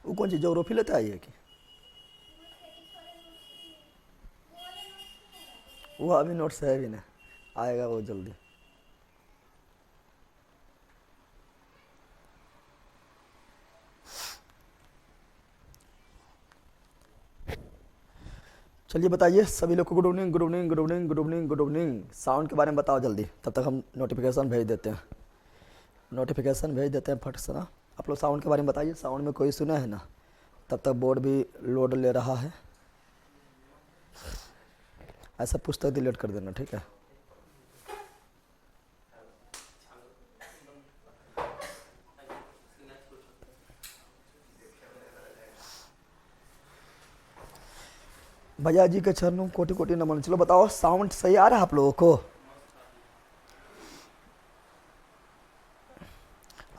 वो कौन सी जोग्राफी लेता है ये कि वो अभी नोट्स है भी ना, आएगा वो जल्दी। चलिए बताइए सभी लोग को good evening good evening good evening good evening good evening. Sound के बारे में बताओ जल्दी, तब तक हम नोटिफिकेशन भेज देते हैं, नोटिफिकेशन भेज देते हैं फट से ना। आप लोग साउंड के बारे में बताइए, साउंड में कोई सुना है ना, तब तक बोर्ड भी लोड ले रहा है। ऐसा पुस्तक डिलीट कर देना, ठीक है। भैया जी के चरणों कोटि कोटि नमन। चलो बताओ साउंड सही आ रहा है आप लोगों को?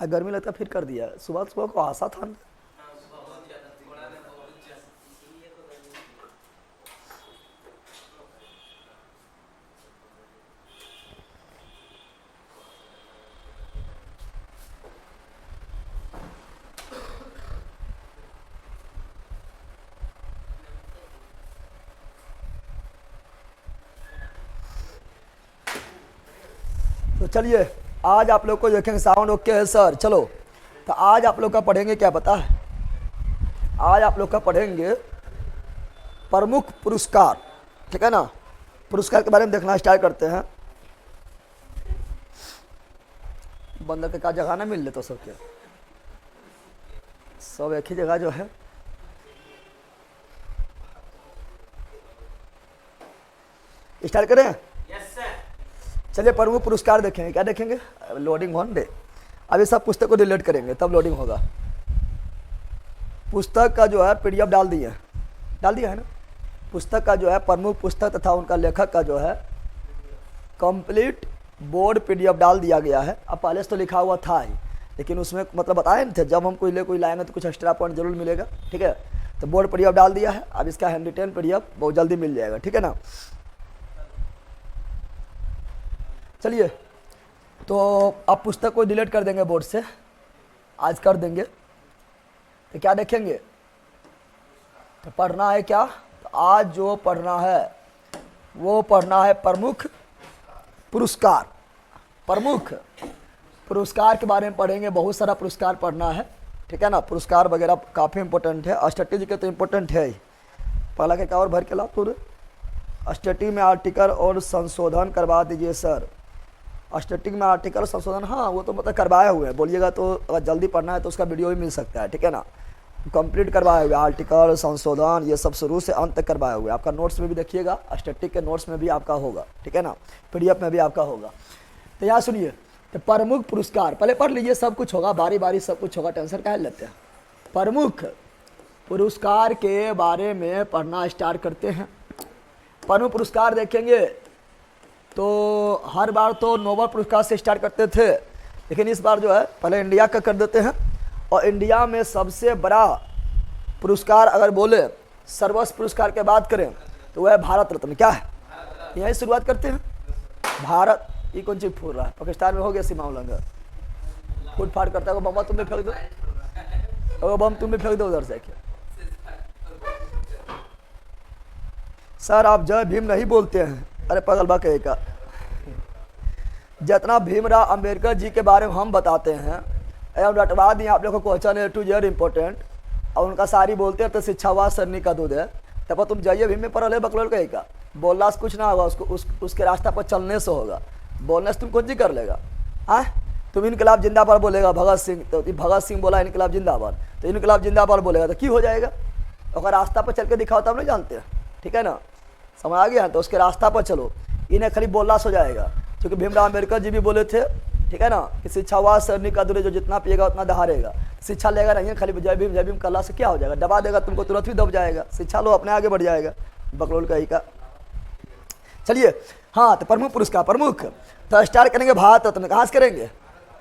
गर्मी लगता फिर कर दिया, सुबह सुबह को आशा था ना। तो चलिए आज आप लोग को देखेंगे, साउंड ओके है सर? चलो तो आज आप लोग का पढ़ेंगे क्या पता है, आज आप लोग का पढ़ेंगे प्रमुख पुरस्कार, ठीक है ना। पुरस्कार के बारे में देखना स्टार्ट करते हैं। बंदर के का जगह ना मिल ले तो सबके सब एक ही जगह जो है। स्टार्ट करें? चलिए प्रमुख पुरस्कार देखेंगे, क्या देखेंगे? Loading one day. अभी सब पुस्तक को डिलीट करेंगे तब लोडिंग होगा। पुस्तक का जो है पीडीएफ डाल दिया है ना। पुस्तक का जो है प्रमुख पुस्तक तथा उनका लेखक का जो है कंप्लीट बोर्ड पीडीएफ डाल दिया गया है। अब पहले से तो लिखा हुआ था ही, लेकिन उसमें मतलब बताए नहीं थे, जब हम कोई लाएंगे तो कुछ एक्स्ट्रा पॉइंट जरूर मिलेगा, ठीक है। तो बोर्ड पीडीएफ डाल दिया है, अब इसका हैंड रिटेन पीडीएफ बहुत जल्दी मिल जाएगा, ठीक है ना। चलिए तो अब पुस्तक को डिलीट कर देंगे बोर्ड से, आज कर देंगे। तो क्या देखेंगे? तो पढ़ना है क्या? तो आज जो पढ़ना है वो पढ़ना है प्रमुख पुरस्कार। प्रमुख पुरस्कार के बारे में पढ़ेंगे, बहुत सारा पुरस्कार पढ़ना है, ठीक है ना। पुरस्कार वगैरह काफ़ी इंपॉर्टेंट है, स्टडी के तो इम्पोर्टेंट है ही। पहला क्या और भर के ला पूरे स्टडी में आर्टिकल और संशोधन करवा दीजिए सर। स्टैटिक में आर्टिकल संशोधन, हाँ वो तो मतलब करवाए हुए हैं, बोलिएगा तो अगर जल्दी पढ़ना है तो उसका वीडियो भी मिल सकता है, ठीक है ना। कंप्लीट करवाए हुए आर्टिकल संशोधन ये सब शुरू से अंत तक करवाए हुए। आपका नोट्स में भी देखिएगा, स्टैटिक के नोट्स में भी आपका होगा, ठीक है ना, पीडीएफ में भी आपका होगा। तो यहाँ सुनिए, तो प्रमुख पुरस्कार पहले पढ़ लीजिए, सब कुछ होगा, बारी बारी सब कुछ होगा, टेंशन काहे लेते हैं। प्रमुख पुरस्कार के बारे में पढ़ना स्टार्ट करते हैं। प्रमुख पुरस्कार देखेंगे तो हर बार तो नोबेल पुरस्कार से स्टार्ट करते थे, लेकिन इस बार जो है पहले इंडिया का कर देते हैं। और इंडिया में सबसे बड़ा पुरस्कार अगर बोले, सर्वोच्च पुरस्कार की बात करें तो वह है भारत रत्न। क्या है? यहीं शुरुआत करते हैं। भारत, ये कौन चीज फूल रहा है? पाकिस्तान में हो गया सीमा उल्लंघन, फूट फाट करता है। बम तुम भी फेंक दो, बम तुम भी फेंक दो उधर से। सर आप जय भीम नहीं बोलते हैं। अरे पगलबा कहे का, जितना भीमराव अंबेडकर जी के बारे में हम बताते हैं एवं रटवा दिए आप लोग को question A to Z important, और उनका सारी बोलते हैं तो शिक्षावाद सरनी का दूध है। तब तुम जय भीम में पढ़ ले बकलोल कहे का, बोलना से कुछ ना होगा, उसको उसके रास्ता पर चलने से होगा, बोलने से तुम कुछ नहीं कर लेगा। हाँ तुम इनकलाब जिंदाबाद बोलेगा, भगत सिंह, तो भगत सिंह बोला इनकलाब जिंदाबाद, तो इनकलाब जिंदाबाद बोलेगा तो क्यों हो जाएगा? अगर रास्ता पर चल के दिखाओ तब नहीं जानते हैं, ठीक है ना, समझ आ गया। तो उसके रास्ता पर चलो, इन्हें खाली बोलना हो जाएगा, क्योंकि भीमराव अम्बेडकर जी भी बोले थे, ठीक है ना, कि शिक्षावाद सरनी का दूर, जो जितना पिएगा उतना दहाड़ेगा। शिक्षा लेगा नहीं, खाली जय भीम कला से क्या हो जाएगा? दबा देगा तुमको, तुरंत ही दब जाएगा। शिक्षा लो, अपने आगे बढ़ जाएगा, बकलोल का ही का। चलिए हाँ, तो प्रमुख पुरस्कार, प्रमुख तो स्टार्ट करेंगे भारत रत्न। कहाँ से करेंगे?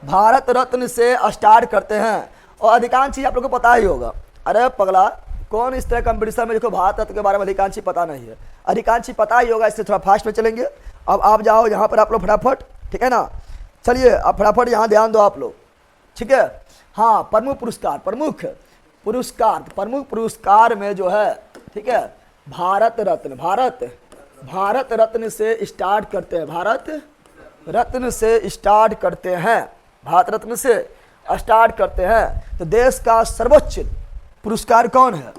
भारत रत्न से स्टार्ट करते हैं। और अधिकांश चीज़ आप लोग को पता ही होगा। अरे पगला, कौन इस तरह कंपटीशन में देखो भारत रत्न के बारे में अधिकांश चीज पता नहीं है, अधिकांश चीज पता ही होगा, इससे थोड़ा फास्ट में चलेंगे। अब आप जाओ यहाँ पर आप लोग फटाफट, ठीक है ना। चलिए अब फटाफट यहाँ ध्यान दो आप लोग, ठीक है। हाँ प्रमुख पुरस्कार, प्रमुख पुरस्कार, प्रमुख पुरस्कार में जो है, ठीक है, भारत रत्न, भारत रत्न से स्टार्ट करते हैं, भारत रत्न से स्टार्ट करते हैं, भारत रत्न से स्टार्ट करते हैं। तो देश का सर्वोच्च पुरस्कार कौन है?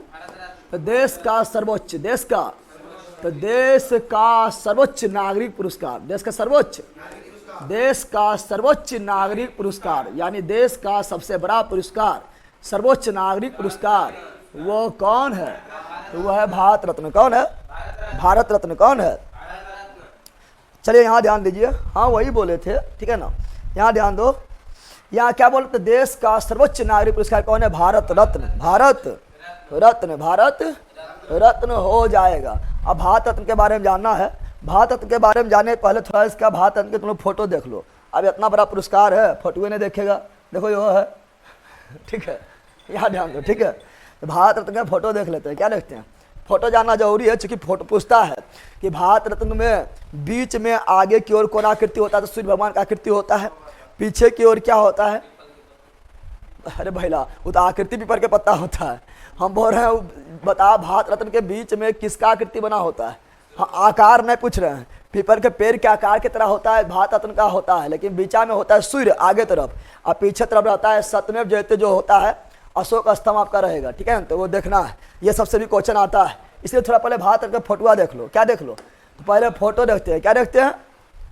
तो देश का सर्वोच्च, देश का सर्वोच्च नागरिक पुरस्कार, देश का सर्वोच्च नागरिक पुरस्कार, यानी देश का सबसे बड़ा पुरस्कार, सर्वोच्च नागरिक पुरस्कार, वो कौन है? तो वह है भारत रत्न। कौन है? भारत रत्न कौन है? चलिए यहाँ ध्यान दीजिए, हाँ वही बोले थे, ठीक है ना, यहाँ ध्यान दो, यहाँ क्या बोलते? देश का सर्वोच्च नागरिक पुरस्कार कौन है? भारत रत्न, भारत रत्न हो जाएगा। अब भारत रत्न के बारे में जानना है, भारत रत्न के बारे में जानने पहले थोड़ा इसका भारत रत्न के तुम लोग फोटो देख लो। अब इतना बड़ा पुरस्कार है, फोटो नहीं देखेगा, देखो ये है, ठीक है, यहाँ ध्यान दो, ठीक है। तो भारत रत्न का फोटो देख लेते हैं, क्या देखते हैं? फोटो जानना जरूरी है, क्योंकि फोटो पूछता है कि भारत रत्न में बीच में आगे की ओर कौन आकृति होता है? तो सूर्य भगवान का आकृति होता है। पीछे की ओर क्या होता है? अरे भैया वो तो आकृति पीपल के पत्ता होता है। हम बोल रहे हैं बता, भारत रत्न के बीच में किसका आकृति बना होता है? हाँ, आकार नहीं पूछ रहे हैं, पीपल के पेड़ के आकार की तरह होता है, भारत रत्न का होता है, लेकिन बीचा में होता है सूर्य आगे तरफ, और पीछे तरफ रहता है सत्यमेव जयते जो होता है, अशोक स्तंभ आपका रहेगा, ठीक है। तो वो देखना है, ये सबसे भी क्वेश्चन आता है, इसलिए थोड़ा पहले भारत रत्न का फोटोआ देख लो। क्या देख लो? तो पहले फोटो देखते हैं, क्या देखते हैं?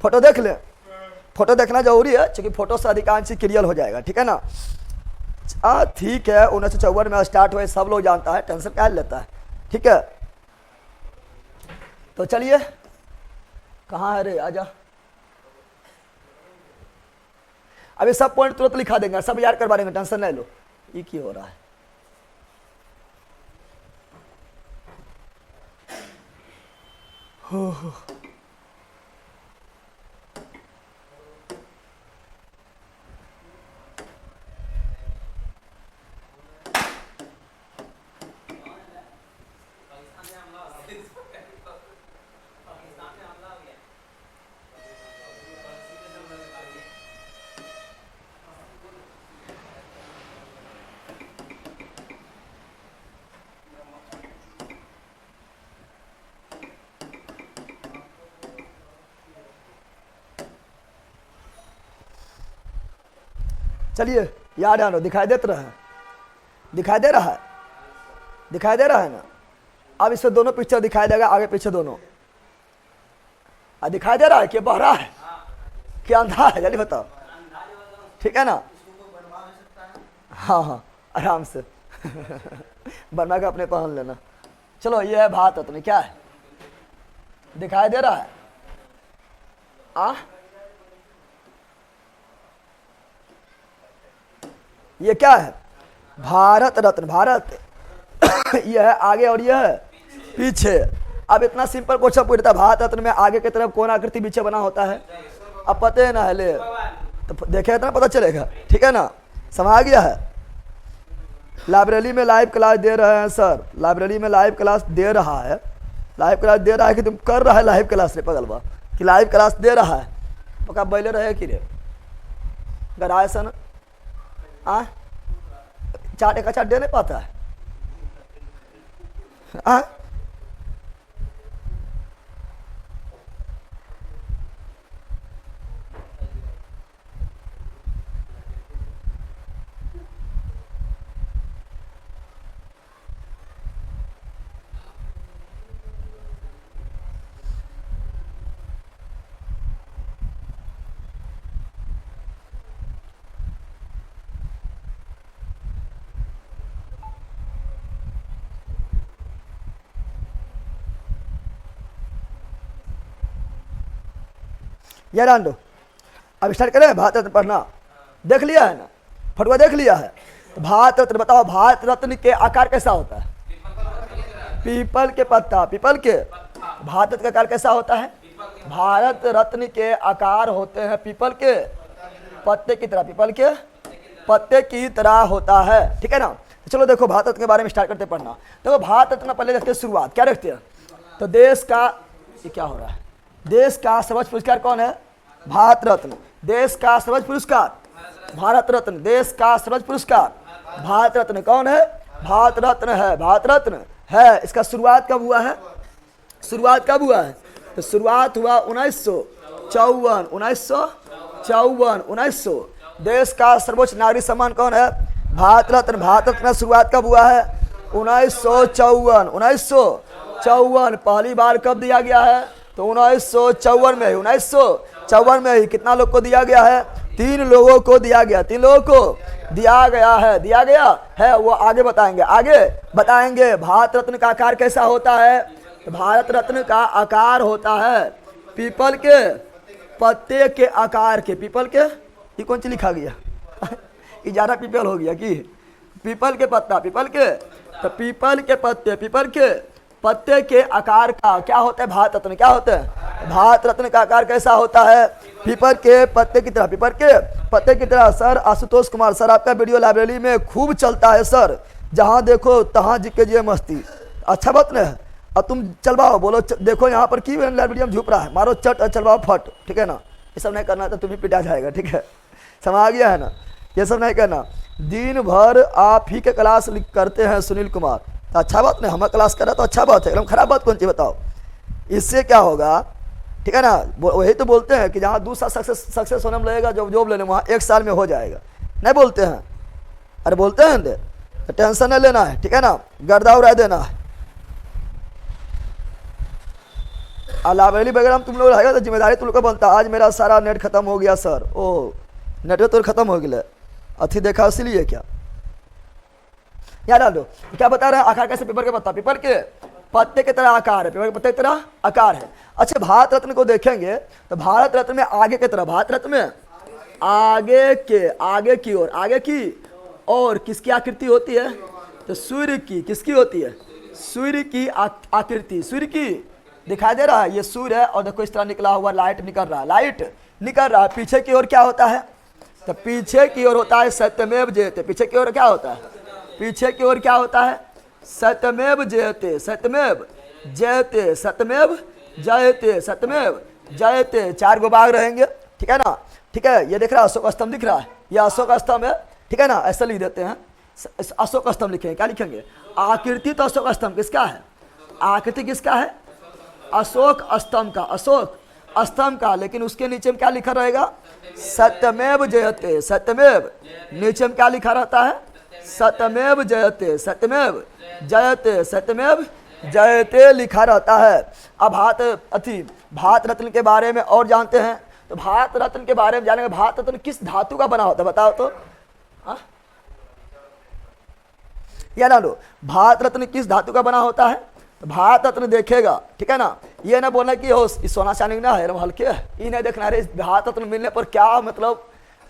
फोटो देख ले, फोटो देखना जरूरी है, क्योंकि फोटो से अधिकांश क्लियर हो जाएगा, ठीक है ना। ठीक है, 1954 में स्टार्ट हुए, सब लोग जानता है, टेंशन क्या लेता है, ठीक है। तो चलिए, कहाँ है रे, आजा। अभी सब पॉइंट तुरंत लिखा देंगे, सब याद करवा देंगे, टेंशन नहीं लो। ये क्या हो रहा है? हो चलिए याद आनो, दिखाई देता रहा है, दिखाई दे रहा है, दिखाई दे रहा है ना। अब इससे दोनों पिक्चर दिखाई देगा, आगे पीछे दोनों। दिखाई दे रहा है कि बहरा है कि अंधा है? जल्दी बताओ, ठीक है ना। हाँ हाँ आराम से बना के अपने पहन लेना। चलो ये है भारत रत्न, क्या है? दिखाई दे रहा है? ये क्या है? भारत रत्न, भारत ये है आगे और ये है पीछे। अब इतना सिंपल क्वेश्चन पूछता है, भारत रत्न में आगे की तरफ कौन आकृति पीछे बना होता है? अब पता है ना, है ले तो देखेगा तो पता चलेगा, ठीक है ना, समझ गया है। लाइब्रेरी में लाइव क्लास दे रहे हैं सर, लाइब्रेरी में लाइव क्लास दे रहा है, लाइव क्लास दे रहा है कि तुम कर रहा है लाइव क्लास रे पगलवा, कि लाइव क्लास दे रहा है? पक्का बैले रहे कि रे गराए सन चाट एक चाट दे नहीं पाता है। ये डाल दो। अब स्टार्ट करें भारत रत्न पढ़ना। देख लिया है ना, फटुआ देख लिया है। तो भारत रत्न बताओ, भारत रत्न के आकार कैसा होता है? पीपल के पत्ता, पीपल के। भारत रत्न का आकार कैसा होता है? भारत रत्न के आकार होते हैं पीपल के पत्ते की तरह, पीपल के पत्ते की तरह होता है, ठीक है ना। तो चलो देखो भारत रत्न के बारे में स्टार्ट करते पढ़ना। देखो भारत रत्न पहले देखते हैं शुरुआत, क्या देखते हैं? तो देश का, ये क्या हो रहा है? देश का सर्वोच्च पुरस्कार कौन है? भारत रत्न। देश का सर्वोच्च पुरस्कार भारत रत्न, देश का सर्वोच्च पुरस्कार भारत रत्न कौन है? भारत रत्न है, भारत रत्न है। इसका शुरुआत कब हुआ है? शुरुआत कब हुआ है? तो शुरुआत हुआ 1954, 1954, 1900। देश का सर्वोच्च नागरिक सम्मान कौन है? भारत रत्न। भारत रत्न शुरुआत कब हुआ है? 1954, 1954। पहली बार कब दिया गया है? तो 1954 में, 1954 में ही। कितना लोग को दिया गया है? 3 लोगों को दिया गया, 3 लोगों को दिया गया है, दिया गया है। वो आगे बताएंगे, आगे बताएंगे। भारत रत्न का आकार कैसा होता है? भारत रत्न का आकार होता है पीपल के पत्ते के आकार के। पीपल के, ये कौन सी लिखा गया? ये ज़्यादा पीपल हो गया कि पीपल के पत्ता, पीपल के, तो पीपल के पत्ते, पीपल के पत्ते के आकार का क्या होता है? भारत रत्न। क्या होता है? भारत रत्न का आकार कैसा होता है? पीपल के पत्ते की तरह, पीपल के पत्ते की तरह। सर आशुतोष कुमार सर, आपका वीडियो लाइब्रेरी में खूब चलता है सर, जहाँ देखो तहाँ जी के जी मस्ती। अच्छा बात नहीं है। अब तुम चलवाओ, बोलो देखो यहाँ पर की लाइब्रेरी में झुक रहा है, मारो चट और चलवाओ फट, ठीक है ना। ये सब नहीं करना तो तुम्हें पिटा जाएगा, ठीक है, समझ आ गया है ना। ये सब नहीं करना। दिन भर आप ही के क्लास करते हैं सुनील कुमार, तो अच्छा बात नहीं, हमें क्लास करा तो अच्छा बात है, एकदम खराब बात कौन सी बताओ। इससे क्या होगा, ठीक है ना। वही तो बोलते हैं कि जहाँ दूसरा सक्सेस होने में लगेगा, जॉब लेने वहाँ 1 साल में हो जाएगा, नहीं बोलते हैं? अरे बोलते हैं, तो टेंशन नहीं लेना है, ठीक है ना, गर्दा उड़ा देना है। लाइब्रेरी वगैरह में तुम लोग रहेगा तो जिम्मेदारी तुम लोग का बनता। आज मेरा सारा नेट खत्म हो गया सर, ओ नेट तो खत्म हो गया, अथी देखा इसीलिए क्या याद डाल दो। क्या बता रहे हैं? आकार कैसे? पेपर के पत्ता, पेपर के पत्ते की तरह आकार है, पेपर के पत्ते की तरह आकार है। अच्छा, भारत रत्न को देखेंगे तो भारत रत्न में आगे की तरह, भारत रत्न में आगे के, आगे की ओर, आगे की और किसकी आकृति होती है? तो सूर्य की। किसकी होती है? सूर्य की आकृति। सूर्य की दिखाई दे रहा है, ये सूर्य है और देखो इस तरह निकला हुआ लाइट निकल रहा है, लाइट निकल रहा है। पीछे की ओर क्या होता है? तो पीछे की ओर होता है सत्यमेव जयते। पीछे की ओर क्या होता है? पीछे की ओर क्या होता है? सत्यमेव जयते, सत्यमेव जयते, सत्यमेव जयते, सत्यमेव जयते। 4 गो बाघ रहेंगे, ठीक है ना, ठीक है। ये दिख रहा है अशोक स्तंभ दिख रहा है, ये अशोक स्तंभ है, ठीक है ना, ऐसा लिख देते हैं। अशोक स्तंभ लिखेंगे, क्या लिखेंगे? आकृति तो अशोक स्तंभ किसका है? आकृति किसका है? अशोक स्तंभ का, अशोक स्तंभ का। लेकिन उसके नीचे में क्या लिखा रहेगा? सत्यमेव जयते, सत्यमेव। नीचे में क्या लिखा रहता है? सत्यमेव जयते, सत्यमेव जयते, सत्यमेव जयते लिखा रहता है। अब भारत रत्न के बारे में और जानते हैं, तो भारत रत्न के बारे में जानेंगे। भारत रत्न किस धातु का बना होता है बताओ तो? या ना लो, भारत रत्न किस धातु का बना होता है? तो भारत रत्न देखेगा, ठीक है ना, ये ना बोलना कि हो सोना चांदी ना है हल्के है, ये नहीं देखना है भारत रत्न मिलने पर क्या मतलब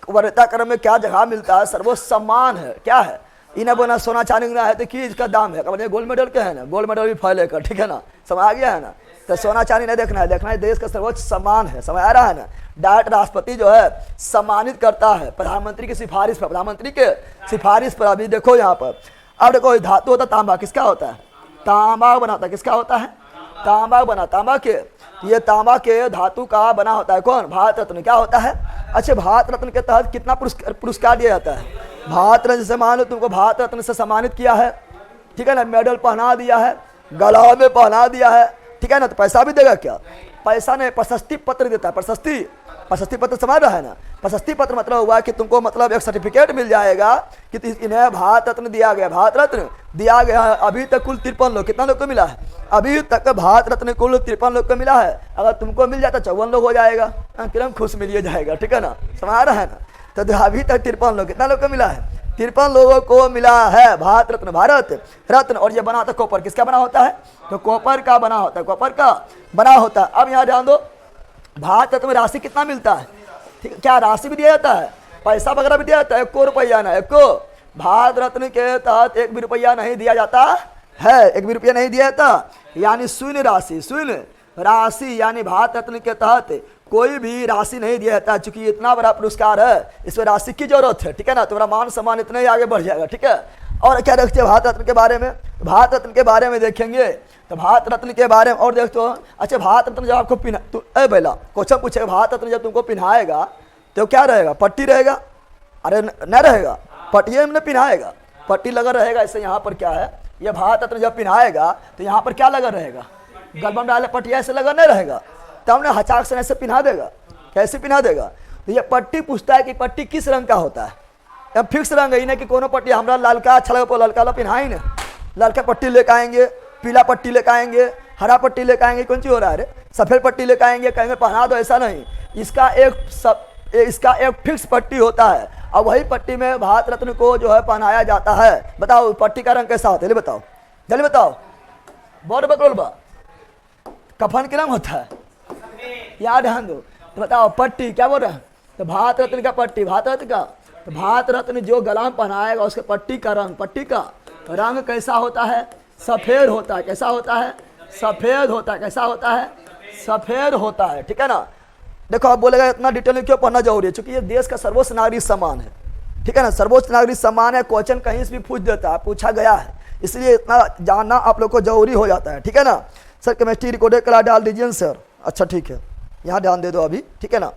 वरीयता क्रम में क्या जगह मिलता है, सर्वोच्च सम्मान है, क्या है। ये ना बोलना सोना चांदी ना है तो कि इसका दाम है, कब गोल्ड मेडल के है ना, गोल्ड मेडल भी फैलेगा, ठीक है ना, समझ आ गया है ना। तो सोना चांदी नहीं देखना है, देखना है देश का सर्वोच्च सम्मान है, समझ आ रहा है ना। डायरेक्ट राष्ट्रपति जो है सम्मानित करता है प्रधानमंत्री की सिफारिश पर, प्रधानमंत्री के सिफारिश पर। अभी देखो यहाँ पर, अब देखो धातु होता तांबा, किसका होता है? तांबा बनाता है, किसका होता है? तांबा बना, तांबा के, ये तांबा के धातु का बना होता है कौन? भारत रत्न। क्या होता है? अच्छा, भारत रत्न के तहत कितना पुरस्कार दिया जाता है? भारत रत्न से मान लो तुमको भारत रत्न से सम्मानित किया है, ठीक है ना, मेडल पहना दिया है, गला में पहना दिया है, ठीक है ना, तो पैसा भी देगा क्या? पैसा नहीं, प्रशस्ति पत्र देता है, प्रशस्ति पत्र समझ रहा है ना। प्रशस्ति पत्र मतलब हुआ कि तुमको मतलब एक सर्टिफिकेट मिल जाएगा कि इन्हें भारत रत्न दिया गया, भारत रत्न दिया गया है। अभी तक कुल 53 लोग, कितना लोग को मिला है? अभी तक भारत रत्न कुल 53 लोग को मिला है। अगर तुमको मिल जाता 54 लोग हो जाएगा, किरण खुश मिलिए जाएगा, ठीक है ना, समझ रहा है ना। तो अभी तक 53 लोग, कितना लोग को मिला है? 53 लोगों को मिला है भारत रत्न, भारत रत्न। और ये बना होता है कॉपर, किसका बना होता है? तो कॉपर का बना होता है, कॉपर का बना होता है। अब यहाँ ध्यान दो, भारत रत्न में राशि कितना मिलता है? ठीक, क्या राशि भी दिया जाता है, पैसा वगैरह भी दिया जाता है? 1 रुपया ना, 1 भारत रत्न के तहत 1 भी रुपया नहीं दिया जाता है, 1 भी रुपया नहीं दिया जाता, यानी शून्य राशि, शून्य राशि, यानी भारत रत्न के तहत कोई भी राशि नहीं दिया जाता। चूंकि इतना बड़ा पुरस्कार है, इसमें राशि की जरूरत है, ठीक है ना, तुम्हारा मान सम्मान इतना ही आगे बढ़ जाएगा, ठीक है। और क्या देखते हैं भारत रत्न के बारे में? भारत रत्न के बारे में देखेंगे तो भारत रत्न के बारे में और देखते हो। अच्छा, भारत रत्न जब आपको पिना तो बेला क्वेश्चन पूछेगा, भारत रत्न जब तुमको पिन्हाएगा तो क्या रहेगा? पट्टी रहेगा? अरे न रहेगा, पट्टिए में पिन्हाएगा, पट्टी लगा रहेगा। ऐसे यहाँ पर क्या है, ये भारत रत्न जब पिन्हाएगा तो यहाँ पर क्या लगा रहेगा, गलबा में डाले पट्टी ऐसे लगा नहीं रहेगा, तब हमने हचाक से ऐसे पिन्हा देगा। कैसे पिन्हा देगा, तो ये पट्टी पूछता है कि पट्टी किस रंग का होता है। अब फिक्स रंग है नहीं कि कोनो पट्टी हमारा ललका अच्छा लगे ललका वाला पिन्हाई ना, ललका पट्टी लेकर आएंगे, पीला पट्टी लेकर आएंगे, हरा पट्टी लेकर आएंगे, कौन सी हो रहा है रे, सफ़ेद पट्टी लेकर आएंगे, कहेंगे पहना दो, ऐसा नहीं। इसका एक फिक्स पट्टी होता है और वही पट्टी में भारत रत्न को जो है पहनाया जाता है। बताओ पट्टी का रंग कैसा होता है, बताओ जल्दी बताओ, बोल बकरोल बा, कफन के रंग होता है, याद ध्यान दो। तो बताओ पट्टी क्या बोल रहे हैं, तो भारत रत्न का पट्टी, भारत रत्न का, तो भारत रत्न जो गला में पहनाएगा उसके पट्टी का रंग, पट्टी का रंग कैसा होता है, सफ़ेद होता है। कैसा होता है, सफ़ेद होता है। कैसा होता है, सफ़ेद होता है, ठीक है ना। देखो आप बोलेगा इतना डिटेल में क्यों पढ़ना जरूरी है, क्योंकि ये देश का सर्वोच्च नागरिक सम्मान है, ठीक है ना, सर्वोच्च नागरिक सम्मान है। क्वेश्चन कहीं से भी पूछ देता है, पूछा गया है, इसलिए इतना जानना आप लोग को जरूरी हो जाता है, ठीक है ना। सर केमिस्ट्री रिकॉर्डेड कला डाल दीजिए सर, अच्छा ठीक है, यहाँ ध्यान दे दो अभी, ठीक है ना।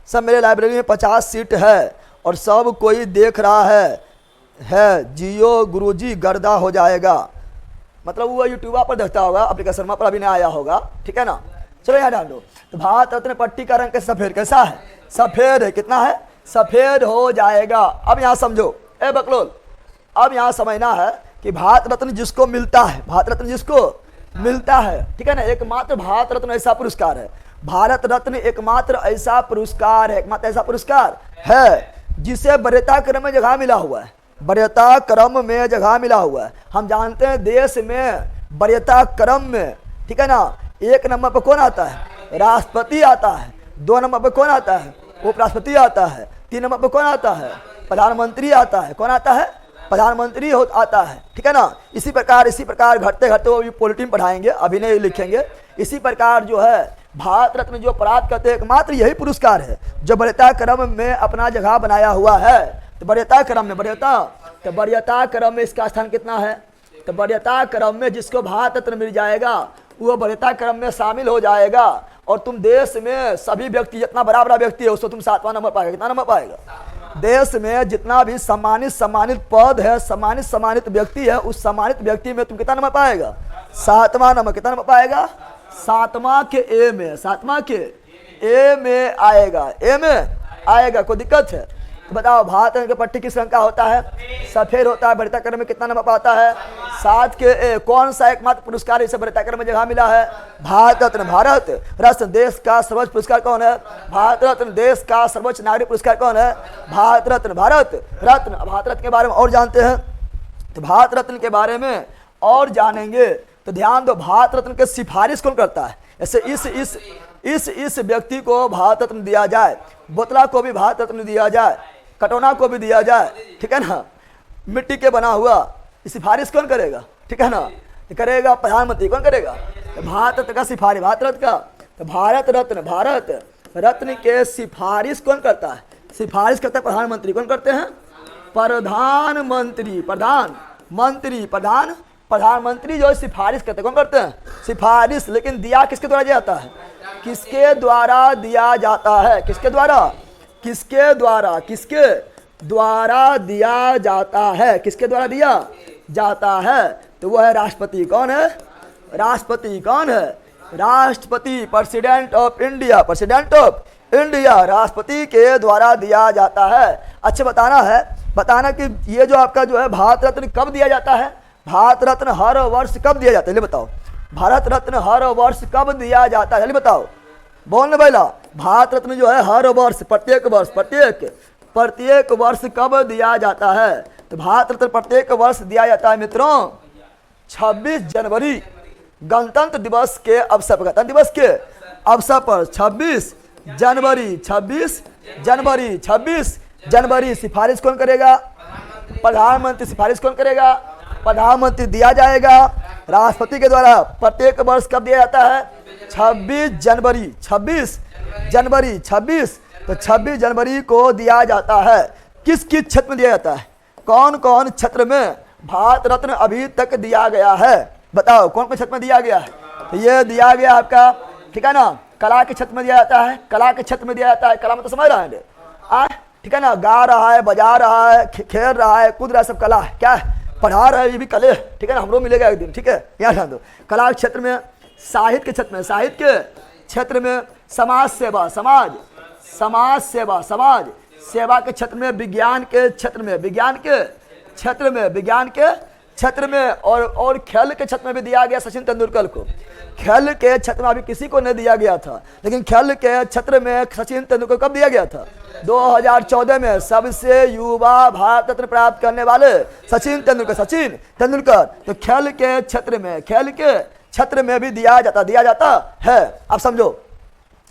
सब मेरे लाइब्रेरी में 50 सीट है और सब कोई देख रहा है जियो गुरुजी गर्दा हो जाएगा, मतलब वो यूट्यूब पर देखता होगा, एप्लीकेशन पर अभी नहीं आया होगा, ठीक है ना। चलो यहाँ ध्यान दो, तो भारत रत्न पट्टी का रंग सफ़ेद, कैसा है, सफ़ेद है। कितना है, सफ़ेद हो जाएगा। अब यहाँ समझो ए बकलोल, अब यहाँ समझना है कि भारत रत्न जिसको मिलता है, भारत रत्न जिसको मिलता है, ठीक है ना, एकमात्र भारत रत्न ऐसा पुरस्कार है, भारत रत्न एकमात्र ऐसा पुरस्कार है, एकमात्र ऐसा पुरस्कार है जिसे वरीयता क्रम में जगह मिला हुआ है, वरीयता क्रम में जगह मिला हुआ है। हम जानते हैं देश में वरीयता क्रम में, ठीक है ना, 1 नंबर पर कौन आता है, राष्ट्रपति आता है, 2 नंबर पर कौन आता है, उपराष्ट्रपति आता है, 3 नंबर पर कौन आता है, प्रधानमंत्री आता है, कौन आता है, प्रधानमंत्री आता है, ठीक है ना। इसी प्रकार घटते घटते वो भी पॉलिटिन पढ़ाएंगे, अभी नहीं लिखेंगे। इसी प्रकार जो है भारत रत्न जो प्राप्त करते हैं एकमात्र यही पुरस्कार है जो वरीयता क्रम में अपना जगह बनाया हुआ है। तो वरीयता क्रम में, वरीयता क्रम में इसका स्थान कितना है, तो वरीयता क्रम में जिसको भारत रत्न मिल जाएगा वो वरीयता क्रम में शामिल हो जाएगा। और तुम देश में सभी व्यक्ति, जितना बड़ा बड़ा व्यक्ति है उसको तुम 7वां नंबर पाएगा। कितना नंबर पाएगा, देश में जितना भी सम्मानित पद है, सम्मानित व्यक्ति है, उस सम्मानित व्यक्ति में तुम कितना नंबर पाएगा, 7वां नंबर। कितना नंबर पाएगा, 7वां के ए में, 7वां के ए में आएगा, ए में आएगा। कोई दिक्कत है तो बताओ, भारत रत्न की पट्टी किस रंग का होता है, सफेद होता है। वरीयता क्रम में कितना नंबर पाता है, 7 के ए। कौन सा एकमात्र पुरस्कार इसे वरीयता क्रम में जगह मिला है, भारत रत्न। भारत रत्न देश का सर्वोच्च पुरस्कार कौन है, भारत रत्न। देश का सर्वोच्च नागरिक पुरस्कार कौन है, भारत रत्न। भारत रत्न। भारत रत्न के बारे में और जानते हैं, तो भारत रत्न के बारे में और जानेंगे तो ध्यान दो, भारत रत्न के सिफारिश कौन करता है। ऐसे इस व्यक्ति को भारत रत्न दिया जाए, बोतला को भी भारत रत्न दिया जाए, कटोना को भी दिया जाए, ठीक है ना, मिट्टी के बना हुआ, सिफारिश कौन करेगा, ठीक है ना, करेगा प्रधानमंत्री। कौन करेगा, भारत रत्न का सिफारिश, भारत रत्न का। तो भारत रत्न के सिफारिश कौन करता है, सिफारिश करता है प्रधानमंत्री। कौन करते हैं, प्रधानमंत्री। प्रधानमंत्री जो सिफारिश करते हैं, कौन करते हैं, सिफारिश। लेकिन दिया किसके द्वारा जाता है, किसके द्वारा दिया जाता है, किसके द्वारा दिया जाता है, किसके द्वारा दिया जाता है, तो वह है राष्ट्रपति। कौन है, राष्ट्रपति। कौन है, राष्ट्रपति, प्रेसिडेंट ऑफ इंडिया, राष्ट्रपति के द्वारा दिया जाता है। अच्छा बताना कि ये जो आपका जो है भारत रत्न कब दिया जाता है, भारत रत्न हर वर्ष कब दिया जाता है, बताओ, भारत रत्न हर वर्ष कब दिया जाता है, बताओ, बोलने वाला। भारत रत्न जो है हर वर्ष, प्रत्येक वर्ष कब दिया जाता है, तो भारत रत्न प्रत्येक वर्ष दिया जाता है मित्रों 26 जनवरी गणतंत्र दिवस के अवसर पर। गणतंत्र दिवस के अवसर पर 26 जनवरी। सिफारिश कौन करेगा, प्रधानमंत्री। सिफारिश कौन करेगा, प्रधानमंत्री। दिया जाएगा राष्ट्रपति के द्वारा। प्रत्येक वर्ष कब दिया जाता है, 26 जनवरी। तो 26 जनवरी को दिया जाता है। किस क्षेत्र में दिया जाता है, कौन क्षेत्र में भारत रत्न अभी तक दिया गया है, बताओ कौन क्षेत्र में दिया गया है। तो ये दिया गया आपका, ठीक है ना, कला के क्षेत्र में दिया जाता है, कला में तो समझ रहे हैं, ठीक है ना, गा रहा है, बजा रहा है, खेल रहा है, कूद रहा है, सब कला है, क्या है, पढ़ा रहा है, ये भी कले, ठीक है ना, हमरो मिलेगा एक दिन, ठीक है, याद ध्यान दो। कला के क्षेत्र में, साहित्य के क्षेत्र में, साहित्य के क्षेत्र में समाज सेवा, समाज सेवा, समाज सेवा के क्षेत्र में, विज्ञान के क्षेत्र में, विज्ञान के क्षेत्र में और खेल के क्षेत्र में भी दिया गया सचिन तेंदुलकर को। खेल के क्षेत्र में अभी किसी को नहीं दिया गया था, लेकिन खेल के क्षेत्र में सचिन तेंदुलकर कब दिया गया था? 2014 में सबसे युवा भारत रत्न प्राप्त करने वाले सचिन तेंदुलकर। तो खेल के क्षेत्र में भी दिया जाता है। अब समझो,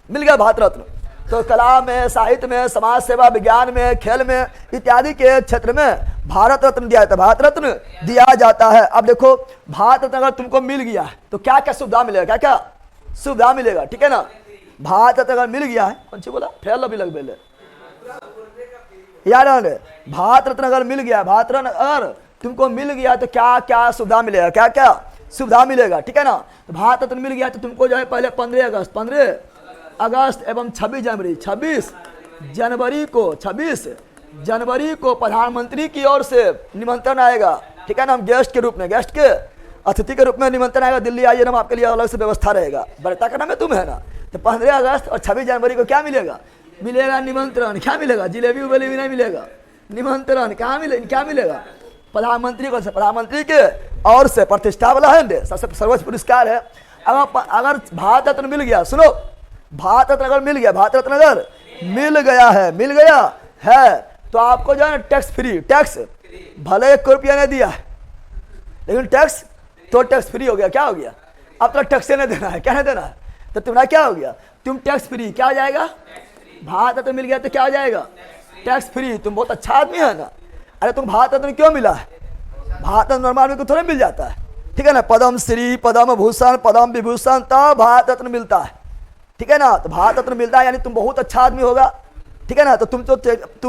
मिल गया भारत रत्न। तो कला में, साहित्य में, समाज सेवा, विज्ञान में, खेल में इत्यादि के क्षेत्र में भारत रत्न दिया जाता है, भारत रत्न दिया जाता है। अब देखो, भारत रत्न अगर तुमको मिल गया है तो क्या क्या सुविधा मिलेगा, क्या सुविधा मिलेगा, ठीक है ना। भारत रत्न अगर मिल गया है, कौन सी बोला, फेल अभी लग बेले यार, भारत रत्न अगर मिल गया, भारत रत्न अगर तुमको मिल गया तो क्या क्या सुविधा मिलेगा, क्या क्या सुविधा मिलेगा, ठीक है ना। तो भारत रत्न मिल गया तो तुमको जो है पहले 15 अगस्त एवं 26 जनवरी को प्रधानमंत्री की ओर से निमंत्रण आएगा, ठीक है ना। हम गेस्ट के रूप में, गेस्ट के अतिथि के रूप में निमंत्रण आएगा, दिल्ली आइए ना, आपके लिए अलग से व्यवस्था रहेगा, बरता करना में तुम है ना। तो 15 अगस्त और 26 जनवरी को क्या मिलेगा निमंत्रण। क्या मिलेगा, जिलेबी उबेली भी नहीं मिलेगा, निमंत्रण क्या मिलेगा प्रधानमंत्री को, प्रधानमंत्री के और से प्रतिष्ठा वाला है, सबसे सर्वोच्च पुरस्कार है। अगर भारत रत्न मिल गया, सुनो, भारत रत्न अगर मिल गया है तो आपको जो है ना टैक्स फ्री, टैक्स भले 1 रुपया नहीं दिया है, लेकिन टैक्स फ्री हो गया। क्या हो गया, अब तो टैक्स नहीं देना है, क्या नहीं देना है, तो तुम्हारा क्या हो गया, तुम टैक्स फ्री। क्या हो जाएगा, भारत रत्न मिल गया तो क्या हो जाएगा, टैक्स फ्री। तुम बहुत अच्छा आदमी है ना। अरे तुम भारत रत्न क्यों मिला है, भारत रत्न नॉर्मल में थोड़ा मिल जाता है, ठीक है ना। पद्म श्री, पद्म भूषण, पद्म विभूषण तब भारत रत्न मिलता है, ठीक है ना। तो भारत रत्न मिलता है यानी तुम बहुत अच्छा आदमी होगा, ठीक है ना। तो तुम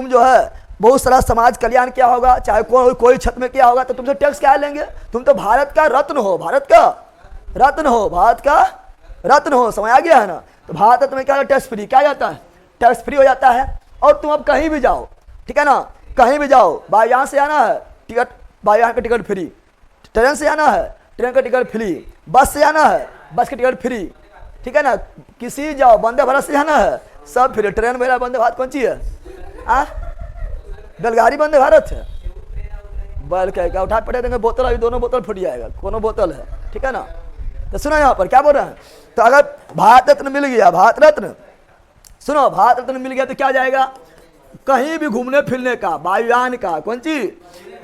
जो है बहुत सारा समाज कल्याण किया होगा, चाहे कोई क्षेत्र में किया होगा, तो तुमसे टैक्स क्या लेंगे। तुम तो भारत का रत्न हो, भारत का रत्न हो, समझ आ गया है ना। तो भारत रत्न में क्या टैक्स फ्री, क्या जाता है, टैक्स फ्री हो जाता है। और तुम अब कहीं भी जाओ, ठीक है ना, कहीं भी जाओ, यहाँ से आना है टिकट, यहाँ का टिकट फ्री, ट्रेन से आना है ट्रेन का टिकट फ्री, बस से आना है बस का टिकट फ्री, ठीक है ना। किसी जाओ, वंदे भारत से जाना है सब फ्री। ट्रेन मेरा वंदे भारत कौन सी है, बेलगाड़ी वंदे भारत है, बैल क्या उठा पड़े देंगे, बोतल अभी दोनों बोतल फूट जाएगा, कोनो बोतल है, ठीक है ना। तो सुनो यहाँ पर क्या बोल रहे हैं। तो अगर भारत रत्न मिल गया, भारत रत्न सुनो, भारत रत्न मिल गया तो क्या जाएगा, कहीं भी घूमने फिरने का, वायुयान का, कौन चीज,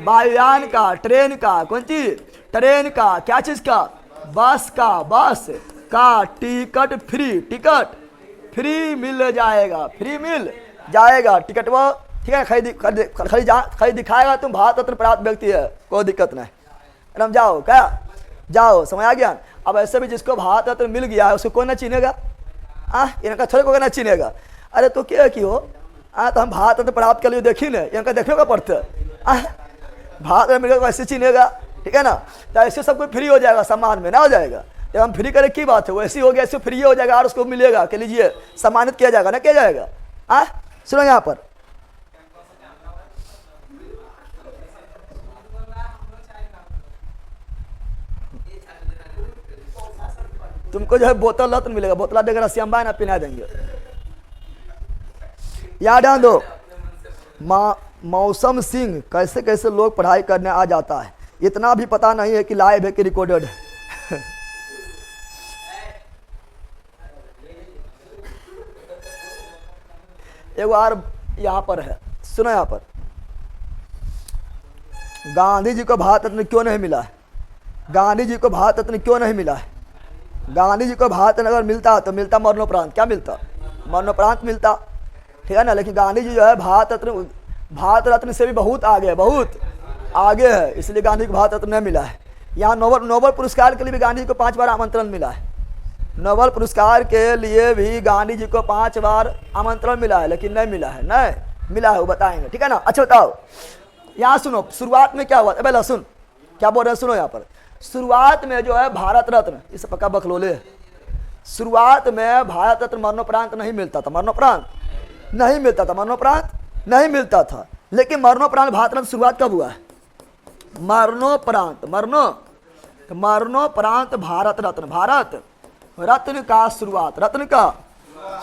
वायुयान का, ट्रेन का, कौन चीज, ट्रेन का, क्या चीज का, बस का टिकट फ्री मिल जाएगा, टिकट वो, ठीक है। खरीद दिखाएगा तुम भारत रत्न प्राप्त व्यक्ति है, कोई दिक्कत नहीं, एकदम जाओ, क्या जाओ, समझ आ गया। अब ऐसे भी जिसको भारत रत्न मिल गया है उसको कौन ना चीनेगा, इनका थोड़े कोई ना चीनेगा। अरे तो क्या की हो, तो हम भारत रत्न प्राप्त कर लिए, देखी ना, इनका देखने पड़ता है, भारत रत्न मिलेगा ऐसे चीनेगा, ठीक है ना। तो ऐसे सब कुछ फ्री हो जाएगा, सम्मान में ना हो जाएगा। जब हम फ्री करें की बात है, वैसे हो गया, ऐसे फ्री हो जाएगा और उसको मिलेगा कि लीजिए सम्मानित किया जाएगा ना, किया जाएगा। सुनो यहाँ पर, तुमको जो है बोतल रत्न मिलेगा, बोतला देकर रसियम्बा ना पिला देंगे। याद ध्यान दो, मौसम सिंह कैसे कैसे लोग पढ़ाई करने आ जाता है, इतना भी पता नहीं है कि लाइव है कि रिकॉर्डेड है। एक बार यहाँ पर है, सुनो यहाँ पर, गांधी जी को भारत रत्न क्यों नहीं मिला है, गांधी जी को भारत रत्न क्यों नहीं मिला है। गांधी जी को भारत रत्न अगर मिलता तो मिलता मरणोपरांत, क्या मिलता, मरणोपरांत मिलता, ठीक है ना। लेकिन गांधी जी जो है भारत रत्न से भी बहुत आगे है, इसलिए गांधी को भारत रत्न नहीं मिला है। यहाँ नोबेल पुरस्कार के लिए भी गांधी जी को 5 बार आमंत्रण मिला है, नोबेल पुरस्कार के लिए भी गांधी जी को 5 बार आमंत्रण मिला है, लेकिन नहीं मिला है, वो बताएंगे, ठीक है ना। अच्छा बताओ, यहाँ सुनो, शुरुआत में क्या हुआ, पहले सुन क्या बोल रहे हैं, सुनो यहाँ पर। शुरुआत में जो है भारत रत्न, इसे पक्का बखलोले, शुरुआत में भारत रत्न मरणोपरांत नहीं मिलता था, मरणोपरांत नहीं मिलता था। लेकिन मरणोपरांत भारत रत्न शुरुआत कब हुआ है? मरणोपरांत, मरणोपरांत भारत रत्न, भारत रत्न का शुरुआत, रत्न का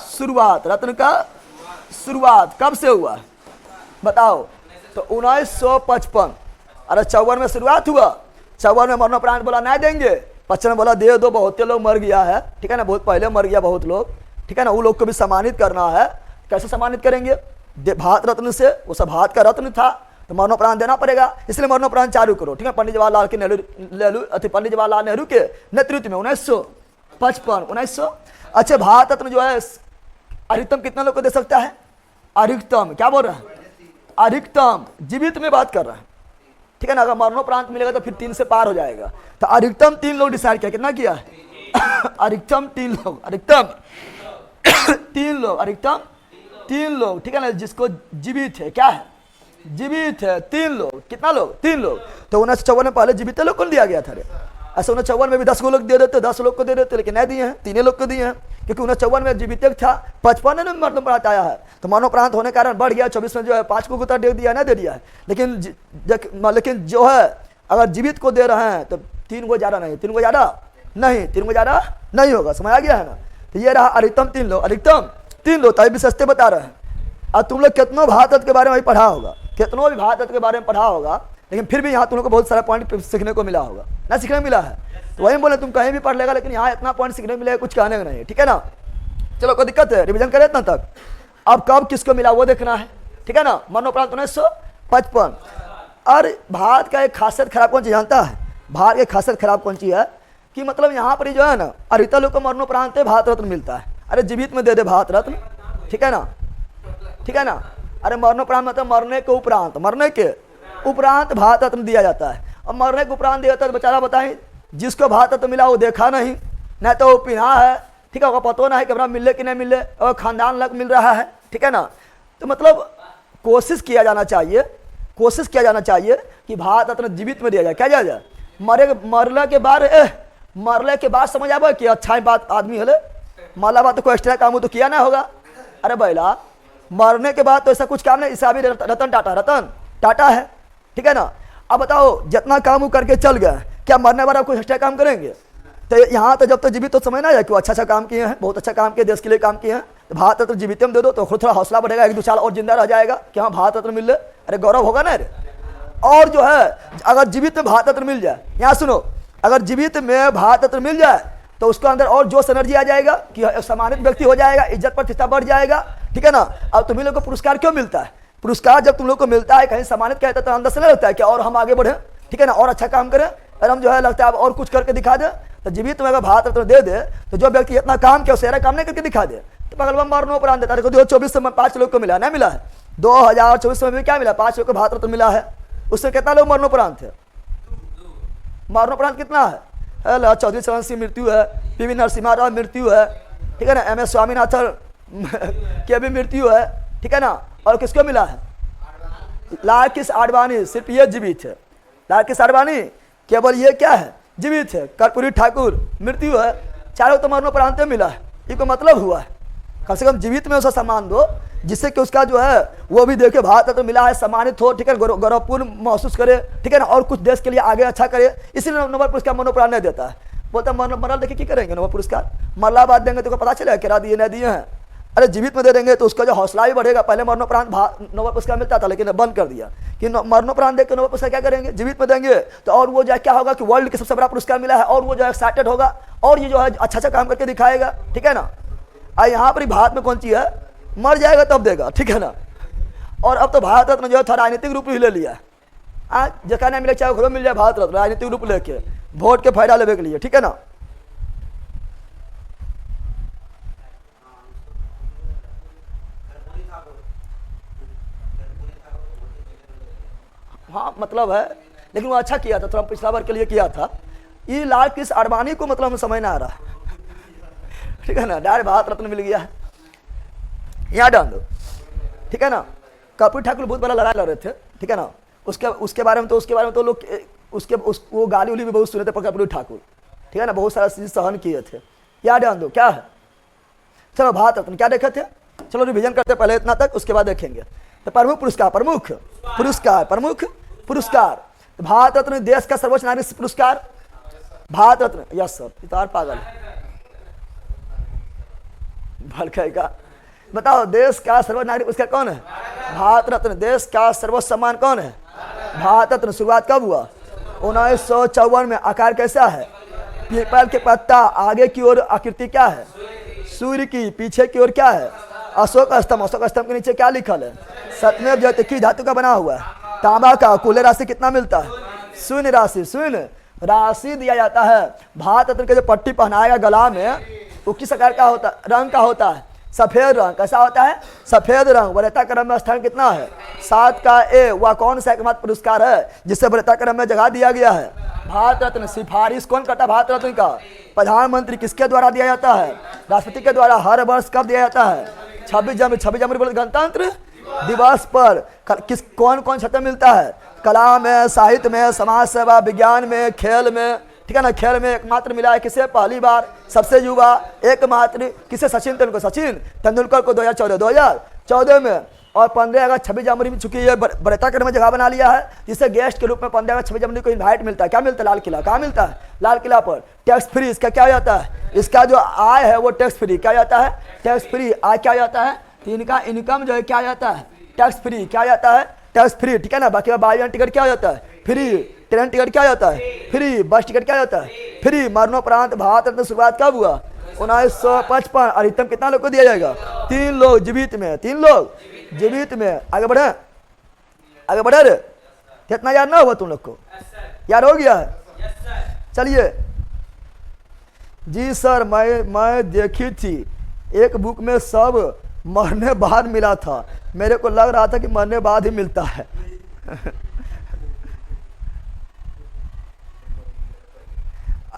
शुरुआत, रत्न का शुरुआत कब से हुआ बताओ? तो 1955। अरे 54 में शुरुआत हुआ, 54 में मरणोपरांत बोला नहीं देंगे, 55 में बोला दे दो, बहुत लोग मर गया है, ठीक है ना, बहुत पहले मर गया बहुत लोग, ठीक है ना, वो लोग को भी सम्मानित करना है। कैसे सम्मानित करेंगे? भारत रत्न से, वो सब भारत का रत्न था, तो मरणोपरांत देना पड़ेगा, इसलिए मरणोपरांत चालू करो, ठीक है। पंडित जवाहरलाल के पंडित जवाहरलाल नेहरू के नेतृत्व में 1955, 1900। अच्छा, भारत रत्न जो है अधिकतम कितना लोग को दे सकता है? अधिकतम, क्या बोल रहा है? अधिकतम, जीवित में बात कर रहा है, ठीक है ना। अगर मरणोपरांत मिलेगा तो फिर 3 से पार हो जाएगा। तो अधिकतम 3 लोग डिसाइड किया, कितना किया है? अधिकतम 3 लोग, अधिकतम 3 लोग, अधिकतम 3 लोग, ठीक है ना, जिसको जीवित है, क्या है? जीवित है 3 लोग। कितना लोग? 3 लोग। तो 1954 में पहले जीवित लोग को दिया गया था। ऐसा 1954 में भी 10 लोग दे देते, 10 लोग को दे देते, लेकिन नहीं दिए हैं, 3 लोग को दिए हैं, क्योंकि 1954 में जीवित था, 55 में मरणोपरांत आया है, तो मरणोपरांत होने के कारण बढ़ गया, 24 में जो है 5 को दे दिया, नहीं दे दिया है। लेकिन जो है अगर जीवित को दे रहे हैं तो 3 को ज्यादा नहीं, 3 को ज्यादा नहीं, 3 को ज्यादा नहीं होगा, समझ आ गया है ना। तो ये रहा अधिकतम 3 लोग, अधिकतम 3 लोग, तभी भी सस्ते बता रहे हैं। और तुम लोग कितनों भारत के बारे में पढ़ा होगा, कितनों भी भारत के बारे में पढ़ा होगा, लेकिन फिर भी यहाँ तुम लोग को बहुत सारा पॉइंट सीखने को मिला होगा ना, सीखने मिला है। तो वही बोले तुम कहीं भी पढ़ लेगा, लेकिन यहाँ इतना पॉइंट सीखने मिलेगा, कुछ कहने का नहीं है, ठीक है ना। चलो, कोई दिक्कत है? रिवीजन करें इतना तक। अब कब किसको मिला वो देखना है, ठीक है ना। मरणोपरांत 1955। और भारत का एक खासियत खराब कौन चीज जानता है? भारत की खासियत खराब कौन चीज है कि मतलब यहाँ पर जो है ना, अरिता लोग को मरणोपरांत भारत रत्न मिलता है। अरे जीवित में दे दे भारत रत्न, ठीक है ना, ठीक है ना। अरे मरणोपरांत मतलब मरने के उपरांत, मरने के उपरांत भारत रत्न दिया जाता है। और मरने के उपरांत दिया जाता है, बेचारा बताएं, जिसको भारत रत्न मिला वो देखा नहीं, नहीं तो वो पिना है, ठीक है, वो पता नहीं कि हमारा मिले कि नहीं मिले, और खानदान लग मिल रहा है, ठीक है ना। तो मतलब कोशिश किया जाना चाहिए, कोशिश किया जाना चाहिए कि भारत रत्न जीवित में दिया जाए। क्या दिया जाए? मरने के बाद समझ आवे कि अच्छा बात आदमी हले, मरला बात तो कोई एक्स्ट्रा काम हो तो किया ना होगा। अरे बैला, मरने के बाद तो ऐसा कुछ काम नहीं, इसे अभी रतन टाटा है, ठीक है ना। अब बताओ, जितना काम वो करके चल गए, क्या मरने वाला कोई एक्स्ट्रा काम करेंगे? तो यहाँ तो जब तक जीवित तो समझना है कि वो अच्छा काम किए हैं, बहुत अच्छा काम किए, देश के लिए काम किए हैं, तो भारत रत्न जीवित में दे दो, तो खुद थोड़ा हौसला बढ़ेगा, 1-2 साल और जिंदा रह जाएगा कि हाँ भारत रत्न मिल रहे, अरे गौरव होगा ना। और जो है अगर जीवित में भारत रत्न मिल जाए, यहाँ सुनो, अगर जीवित में भारत रत्न मिल जाए तो उसको अंदर और जोश एनर्जी आ जाएगा कि सम्मानित व्यक्ति हो जाएगा, इज्जत प्रतिष्ठा बढ़ जाएगा, ठीक है ना। अब तुम्हें लोग को पुरस्कार क्यों मिलता है? पुरस्कार जब तुम लोग को मिलता है, कहीं सम्मानित कहता है, तो अंदर से नहीं लगता है कि और हम आगे बढ़े, ठीक है ना, और अच्छा काम करें, और हम जो है लगता है और कुछ करके दिखा दे। तो जीवित में अगर भारत रत्न दे दे तो जो व्यक्ति इतना काम किया सारा काम नहीं करके दिखा दे, तो बगल में मरणोपरांत देता है। 2024 में 5 लोग को मिला, नहीं मिला है? 2024 में भी क्या मिला? 5 लोग को भारत रत्न मिला है। उससे कितना लोग मरणोपरांत है? मरणोपरांत कितना है? चौधरी चरण सिंह मृत्यु है, पीवी नरसिम्हा राव मृत्यु है, ठीक है ना, MS स्वामीनाथन की भी मृत्यु है, ठीक है ना। और किसको मिला है? लाल कृष्ण आडवाणी, सिर्फ ये जीवित है। लाल कृष्ण आडवाणी केवल ये क्या है? जीवित है। कर्पूरी ठाकुर मृत्यु है। चारों तो मरणोपरांत में मिला है। ये को मतलब हुआ है कम से कम जीवित में उसे सम्मान दो, जिससे कि उसका जो है वो भी देखे भारत रत्न मिला है, सम्मानित हो, ठीक है, गौरवपूर्ण महसूस करे, ठीक है ना, और कुछ देश के लिए आगे अच्छा करे। इसीलिए नोबेल पुरस्कार मरणोपरांत नहीं देता है। बोलता मरल देखिए क्या करेंगे नोबेल पुरस्कार, मरला बाद देंगे तो पता चलेगा क्या दिए नहीं दिए हैं। अरे जीवित में दे देंगे तो उसका जो हौसला भी बढ़ेगा। पहले मरणोपरांत नोबेल पुरस्कार मिलता था, लेकिन बंद कर दिया कि मरणोपरांत देकर नोबेल पुरस्कार क्या करेंगे, जीवित में देंगे तो और वो जो है क्या होगा कि वर्ल्ड के सबसे बड़ा पुरस्कार मिला है, और वो जो है एक्साइटेड होगा और ये जो है अच्छा अच्छा काम करके दिखाएगा, ठीक है ना। यहाँ पर भारत में कौन चीज है, मर जाएगा तब देगा, ठीक है ना। और अब तो भारत रत्न जो है था राजनीतिक रूप ही ले लिया। आज जगह नहीं मिले चाहे घरों मिल जाए भारत रत्न, राजनीतिक रूप लेके वोट के फायदा लेने के लिए, ठीक है ना। हाँ मतलब है, लेकिन वो अच्छा किया था, थोड़ा पिछला बार के लिए किया था। ये लाल कृष्ण आडवाणी को मतलब समझ ना आ रहा, ठीक है ना, डायरेक्ट भारत रत्न मिल गया है, यहाँ डाल दो, ठीक है ना। कर्पूरी ठाकुर बहुत बड़ा लड़ाई लड़ रहे थे, ठीक है ना। उसके बारे में तो लोग वो गाली उली भी बहुत सुने थे कर्पूरी ठाकुर, ठीक है ना, बहुत सारा चीज सहन किए थे। यहाँ डाल दो क्या है। चलो भारत रत्न क्या देखे थे, चलो रिवीजन करते पहले इतना तक, उसके बाद देखेंगे। तो प्रमुख पुरस्कार, प्रमुख पुरस्कार, प्रमुख पुरस्कार। तो भारत रत्न देश का सर्वोच्च नागरिक पुरस्कार भारत रत्न। यस सर, इतार पागल का बताओ, देश का सर्वोच्च नागरिक पुरस्कार कौन है? भारत रत्न। देश का सर्वोच्च सम्मान कौन है? भारत रत्न। शुरुआत कब हुआ? 1954 में। आकार कैसा है? पीपल के पत्ता। आगे की ओर आकृति क्या है? सूर्य की। पीछे की ओर क्या है? अशोक स्तंभ। अशोक स्तंभ के नीचे क्या लिखल है? सत्यमेव जयते। किस धातु का बना हुआ है? तांबा का। कुल राशि कितना मिलता है? शून्य राशि। शून्य राशि दिया जाता है। भारत रत्न के जो पट्टी पहनाएगा गला में, वो किस आकार का होता है? रंग का होता है? सफेद रंग। कैसा होता है? सफेद रंग। वरीयता क्रम में स्थान कितना है? 7 का ए। वह कौन सा एकमात्र पुरस्कार है जिससे वरीयता क्रम में जगह दिया गया है? भारत रत्न। सिफारिश कौन करता है भारत रत्न का? प्रधानमंत्री। किसके द्वारा दिया जाता है? राष्ट्रपति के द्वारा। हर वर्ष कब दिया जाता है? 26 जनवरी। 26 जनवरी बोले गणतंत्र दिवस पर। किस कौन कौन क्षेत्र मिलता है? कला में, साहित्य में, समाज सेवा, विज्ञान में, खेल में। ठीक है ना। खेल में एकमात्र मिला है किसे? पहली बार सबसे युवा एकमात्र किसे? सचिन तेंदुलकर। सचिन तेंदुलकर को 2014 में। और 15 अगस्त 26 जनवरी में चूंकि ये वरीयता क्रम में जगह बना लिया है, जिससे गेस्ट के रूप में 15 अगस्त 26 जनवरी को इनवाइट मिलता है। क्या मिलता है? लाल किला। कहाँ मिलता है? लाल किला पर। Tax free. इसका क्या जाता है? इसका जो आय है वो टैक्स फ्री। क्या जाता है? Tax free. आय क्या जाता है? तो इनका इनकम जो है क्या जाता है? Tax free. क्या जाता है? Tax free. ठीक है ना। बाकी बाई टिकट क्या जाता है? फ्री। ट्रेन टिकट क्या जाता है? फ्री। बस टिकट क्या जाता है? फ्री। मरणोपरांत भारत रत्न शुरुआत कब हुआ? 1955। अधिकतम कितना लोग को दिया जाएगा? 3 लोग जीवित में। 3 लोग जीवित में। आगे बढ़े, आगे बढ़े रे। कितना याद ना हुआ तुम लोग को? याद हो गया है? चलिए जी सर, मैं देखी थी एक बुक में सब मरने बाद मिला था। मेरे को लग रहा था कि मरने बाद ही मिलता है।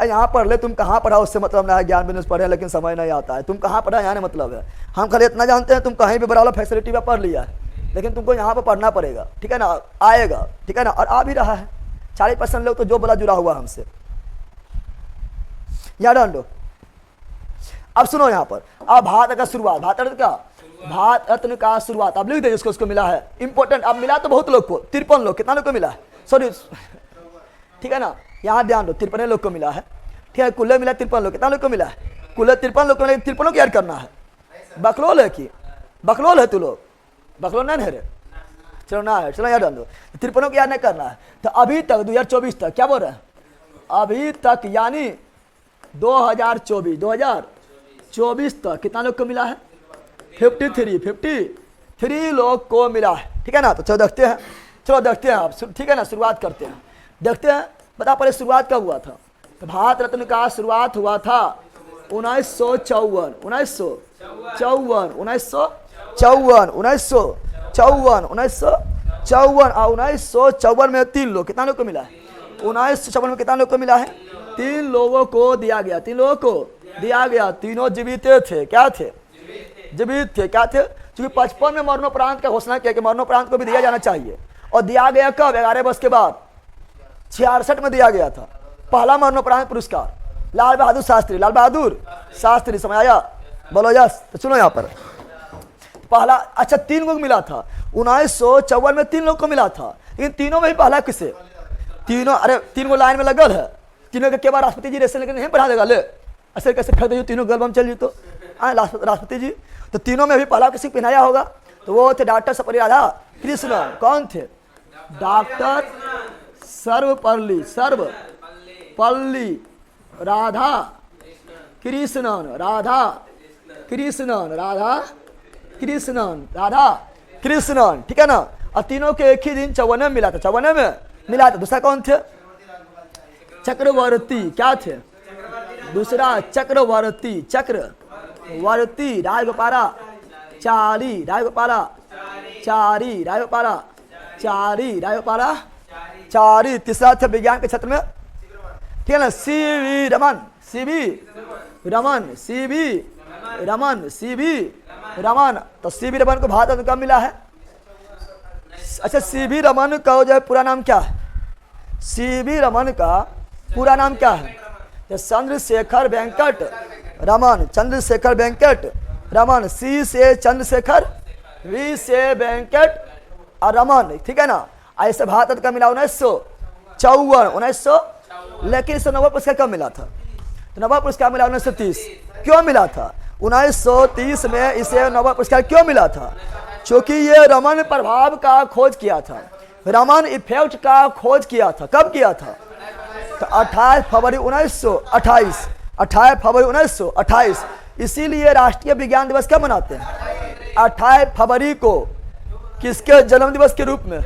यहाँ पढ़ ले। तुम कहाँ पढ़ा उससे मतलब ना है। ज्ञान बिजनेस पढ़े लेकिन समझ नहीं आता है। तुम कहाँ पढ़ा यहाँ नहीं मतलब है। हम खाली इतना जानते हैं तुम कहीं भी बड़ा वाला फैसिलिटी में पढ़ लिया है, लेकिन तुमको यहाँ पर पढ़ना पड़ेगा। ठीक है ना। आएगा। ठीक है ना। और आ भी रहा है। 40% लोग तो जो बोला जुड़ा हुआ हमसे। याद डाल लो। अब सुनो यहाँ पर। अब भारत का शुरुआत। भारत रत्न का शुरुआत अब लिख दे जिसको उसको मिला है। इंपॉर्टेंट। अब मिला तो बहुत लोग को। 53 लोग। कितना लोग को मिला है? सॉरी, ठीक है ना। यहाँ ध्यान दो। 53 लोग को मिला है। ठीक है। कुल्ले मिला 53 लोग। कितना लोग को मिला है? कुल्ले 53 लोग को मिला। 53 लोग याद करना है। बकलोल है कि बकलोल है? तू लोग बकलोल नहीं है रे? चलो ना है। चलो याद डाल दो। 53 को याद नहीं करना है। तो अभी तक 2024 तक क्या बोल रहे हैं? अभी तक यानी 2024 तक कितना लोग को मिला है? 53 लोग को मिला है। ठीक है ना। तो चलो देखते हैं। चलो देखते हैं आप। ठीक है ना। शुरुआत करते हैं। देखते हैं। बता पहले शुरुआत कब हुआ था? तो भारत रत्न का शुरुआत हुआ था 1954 में 3 लोग। कितना लोग को मिला है? 1954 में कितना लोग को मिला है? 3 लोगों को दिया गया। 3 लोगों को दिया गया। तीनों जीवित थे। क्या थे? जीवित थे। क्या थे? क्योंकि 55 में मरणोपरांत का घोषणा किया कि मरणोपरांत को भी दिया जाना चाहिए। और दिया गया कब? 11 वर्ष के बाद 66 में दिया गया था पहला मरणोपरांत पुरस्कार। लाल बहादुर शास्त्री। लाल बहादुर शास्त्री। समझ आया? बोलो यस। तो सुनो यहाँ पर पहला। अच्छा 3 लोग मिला था 1954 में। 3 लोग को मिला था, लेकिन तीनों में ही पहला किसे? तीनों। अरे 3 को लाइन में लगल है। तीनों के बाद राष्ट्रपति जी रेसे लेकिन नहीं बढ़ा देगा। ले ऐसे कैसे फेंक दे? तीनों गलबम चल जी तो राष्ट्रपति जी। तो तीनों में भी पहला किसी को पहनाया होगा। तो वो थे डॉक्टर सर्वपल्ली राधा कृष्णन। कौन थे? डॉक्टर सर्वपल्ली राधा कृष्णन। ठीक है ना। और तीनों के एक ही दिन 54 में मिला था। 54 में मिला था। दूसरा कौन थे? चक्रवर्ती। क्या थे? दूसरा चक्रवर्ती। चक्रवर्ती राजगोपाला चारी। तीसरा थे विज्ञान के क्षेत्र में। ठीक है ना। सीवी रमन। तो सीवी रमन को भारत रत्न कब मिला है? अच्छा सीवी रमन का जो है पूरा नाम क्या है? सीवी रमन का पूरा नाम क्या है? चंद्रशेखर वेंकट रमन। सी से चंद्रशेखर, वी से वेंकट और रमन, ठीक है ना। ऐसे भारत का मिला 1954, लेकिन इसे नोबेल पुरस्कार कब मिला था? तो नोबेल पुरस्कार मिला 1930। क्यों मिला था 1930 में इसे नोबेल पुरस्कार क्यों मिला था? क्योंकि ये रमन प्रभाव का खोज किया था, रमन इफेक्ट का खोज किया था। कब किया था? तो 28 फरवरी 1928, 28 फरवरी 1928। इसीलिए राष्ट्रीय विज्ञान दिवस कब मनाते हैं? 28 फरवरी को। किसके जन्म दिवस के रूप में?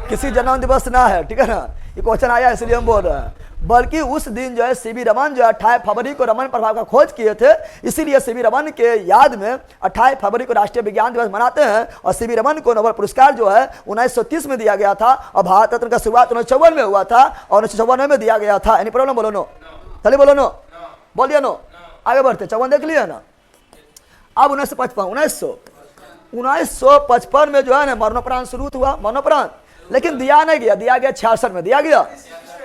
किसी जन्म दिवस ना है, ठीक है ना, ये क्वेश्चन आया इसलिए हम बोल रहे हैं। बल्कि उस दिन जो है सीवी रमन जो 28 फरवरी को रमन प्रभाव का खोज किए थे, इसीलिए सीवी रमन के याद में 28 फरवरी को राष्ट्रीय विज्ञान दिवस मनाते हैं। और सीवी रमन को नोबेल पुरस्कार जो है 1930 में दिया गया था और भारत रत्न का शुरुआत 1954 में हुआ था और 1954 में दिया गया था। Any problem? बोलो नो, चलिए बोलो नो, बोल दिया नो। आगे बढ़ते, 54 देख लिया ना। अब 1955 में जो है ना मरणोपरांत शुरू हुआ, मरणोपरांत, लेकिन दिया नहीं गया, दिया गया 66 में, दिया गया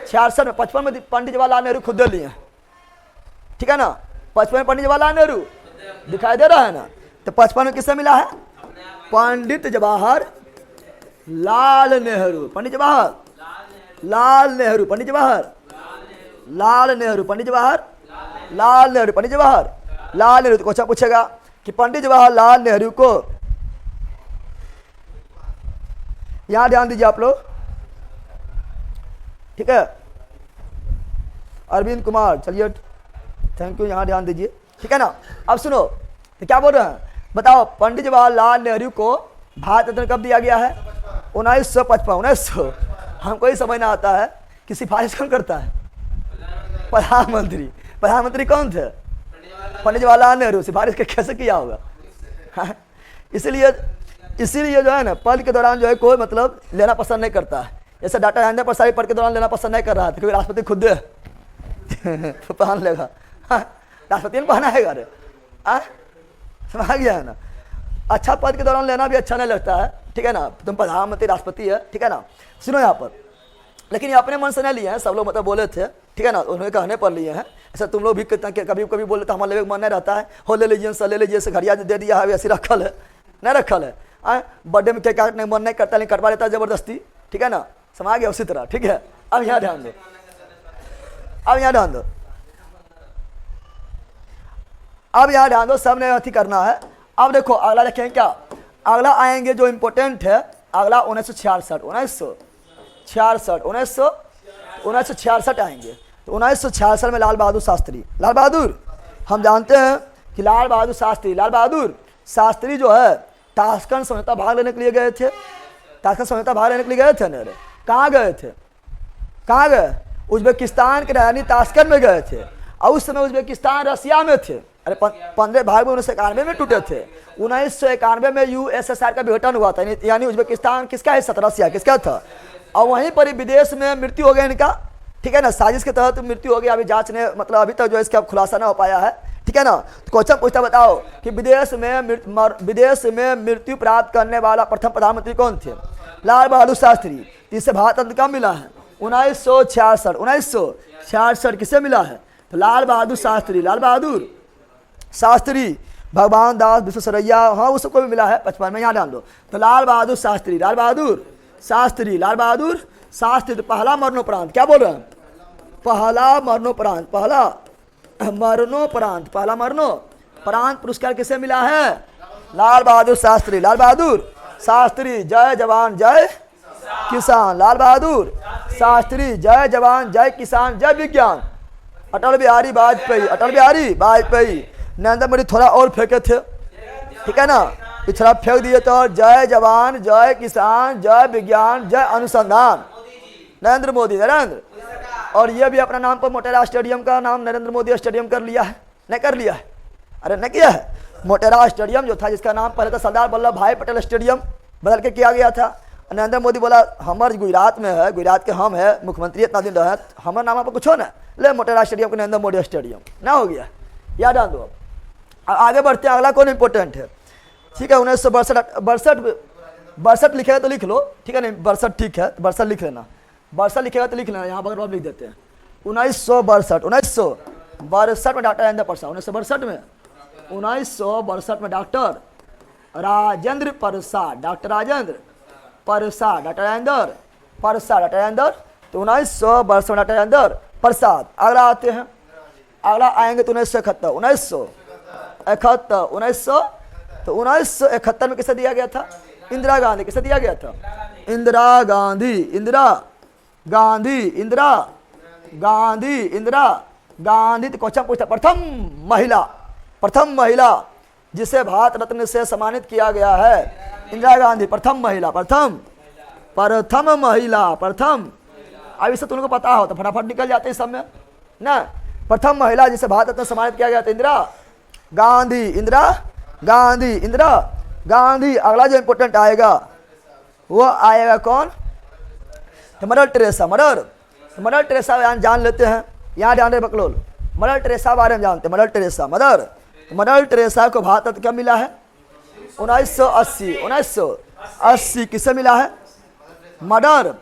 66 में। 55 में पंडित जवाहरलाल नेहरू खुद दे लिए, ठीक है ना। 55 में पंडित जवाहरलाल नेहरू दिखाई दे रहा है ना। तो 55 में किससे मिला है? पंडित जवाहर लाल नेहरू, पंडित जवाहर लाल नेहरू, पंडित जवाहर लाल नेहरू, पंडित जवाहर लाल नेहरू, पंडित जवाहर लाल नेहरू। तो क्वेश्चन पूछेगा कि पंडित जवाहरलाल नेहरू को, यहां ध्यान दीजिए आप लोग, ठीक है। अरविंद कुमार, चलिए थैंक यू, यहां ध्यान दीजिए, ठीक है ना। अब सुनो, तो क्या बोल रहे हैं बताओ? पंडित जवाहरलाल नेहरू को भारत रत्न कब दिया गया है? 1955, 1900। हमको ही समझ ना आता है कि सिफारिश कौन करता है? प्रधानमंत्री। प्रधानमंत्री कौन थे? पंडित जवाहरलाल नेहरू। सिफारिश कैसे किया होगा? इसीलिए जो है ना पल के दौरान जो है कोई मतलब लेना पसंद नहीं करता है। जैसे डाटा राजेंद्र प्रसाद पल के दौरान लेना पसंद नहीं कर रहा था, क्योंकि राष्ट्रपति खुद तो पहन लेगा, राष्ट्रपति ने पहना है, अरे समझ गया है ना। अच्छा पद के दौरान लेना भी अच्छा नहीं लगता है, ठीक है ना। तुम प्रधानमंत्री राष्ट्रपति है, ठीक है ना। सुनो यहाँ पर, लेकिन ये अपने मन से नहीं लिए हैं, सब लोग मतलब बोले थे, ठीक है ना, उन्होंने कहने पर लिए हैं। ऐसा तुम लोग भी कभी कभी बोले तो हमारे लेवे मन नहीं रहता है, हो ले लीजिए सर, ले लीजिए, से घड़िया दे दिया है ऐसी रखल है, नहीं रखल है। बर्थडे में केक काटने मन नहीं करता, लेकिन कटवा लेता है जबरदस्ती, ठीक है ना, समझ गया उसी तरह, ठीक है। अब यहाँ ध्यान दो, अब यहाँ ध्यान दो, अब यहाँ ध्यान दो, सबने अथी करना है। अब देखो अगला देखें क्या, अगला आएंगे जो इम्पोर्टेंट है, अगला 1966 आएंगे। तो 1966 में लाल बहादुर शास्त्री, लाल बहादुर, हम जानते हैं कि लाल बहादुर शास्त्री जो है ताशकंद समझौता भाग लेने के लिए गए थे, ताशकंद समझौता भाग लेने के लिए गए थे ना। कहाँ गए थे? कहाँ गए? उज्बेकिस्तान की राजधानी ताशकंद में गए थे। और उस समय उज्बेकिस्तान रसिया में थे। अरे 15 भाग में 1991 में टूटे थे। 1991 में USSR का विघटन हुआ था, यानी उज्बेकिस्तान किसका हिस्सा था? रसिया किसका था। और वहीं पर ही विदेश में मृत्यु हो गई इनका, ठीक है ना, साजिश के तहत मृत्यु हो गई। अभी जांच ने मतलब अभी तक जो इसका खुलासा ना हो पाया है, ठीक है ना। तो क्वेश्चन पूछता, बताओ कि विदेश में मृत्यु प्राप्त करने वाला प्रथम प्रधानमंत्री कौन थे? लाल बहादुर शास्त्री। इसे भारत रत्न कब मिला है? 1966 किसे मिला है? तो लाल बहादुर शास्त्री, भगवान दास विश्वेश्वरैया, हाँ उसको भी मिला है 55 में, यहाँ डाल दो। तो लाल बहादुर शास्त्री, तो पहला मरणोपरांत, क्या बोल रहे हैं? पहला मरणोपरांत पुरस्कार किसे मिला है? लाल बहादुर शास्त्री। जय जवान जय किसान, लाल बहादुर शास्त्री, जय जवान जय किसान जय विज्ञान। अटल बिहारी वाजपेयी, नरेंद्र मोदी थोड़ा और फेंके थे, ठीक है ना, थोड़ा फेंक दिए तो जय जवान जय किसान जय विज्ञान जय अनुसंधान, नरेंद्र मोदी। और ये भी अपना नाम पर मोटेरा स्टेडियम का नाम नरेंद्र मोदी स्टेडियम कर लिया है, नहीं कर लिया है? अरे नहीं किया है। मोटेरा स्टेडियम जो था, जिसका नाम पहले था सरदार वल्लभ भाई पटेल स्टेडियम, बदल के किया गया था। नरेंद्र मोदी बोला हमारे गुजरात में है, गुजरात के हम है मुख्यमंत्री, इतना दिन रहे, हमारे नाम पर कुछ हो ना, ले मोटेरा स्टेडियम को नरेंद्र मोदी स्टेडियम ना हो गया, याद आ दो। अब आगे बढ़ते हैं, अगला कौन इंपॉर्टेंट है, ठीक है। 1962 लिखेगा तो लिख लो, ठीक है, नहीं 62 ठीक है, 62 लिख लेना, 62 लिखेगा तो लिख लेना, यहाँ पर लिख देते हैं 1962 में डॉक्टर राजेंद्र प्रसाद, 1962 में doctor Rajendra Prasad, doctor Parsa data है अंदर, परसा डाटा है अंदर, तो 1900 वर्ष में डाटा है अंदर प्रसाद। अगला आते हैं, अगला आएंगे तो 1971, 1971, 1900, तो 1971 में किसे दिया गया था? इंदिरा गांधी। किसे दिया गया था? इंदिरा गांधी, इंदिरा गांधी, इंदिरा गांधी, इंदिरा गांधी। तो क्वेश्चन पूछता प्रथम महिला जिसे भारत रत्न से सम्मानित किया गया है, इंदिरा गांधी प्रथम महिला, प्रथम महिला, प्रथम। अब इससे तुमको पता हो तो फटाफट निकल जाते इस सब में ना। प्रथम महिला जिसे भारत रत्न सम्मानित किया गया था इंदिरा गांधी, इंदिरा गांधी, इंदिरा गांधी। अगला जो इंपोर्टेंट आएगा वो आएगा कौन? तो मदर टेरेसा। मदर टेरेसा जान लेते हैं, यहाँ ध्यान रहे बकलोल, मदर टेरेसा बारे में जानते हैं। मदर टेरेसा, मदर टेरेसा को भारत रत्न क्या मिला है? 1980, 1980 किसे मिला है? मदर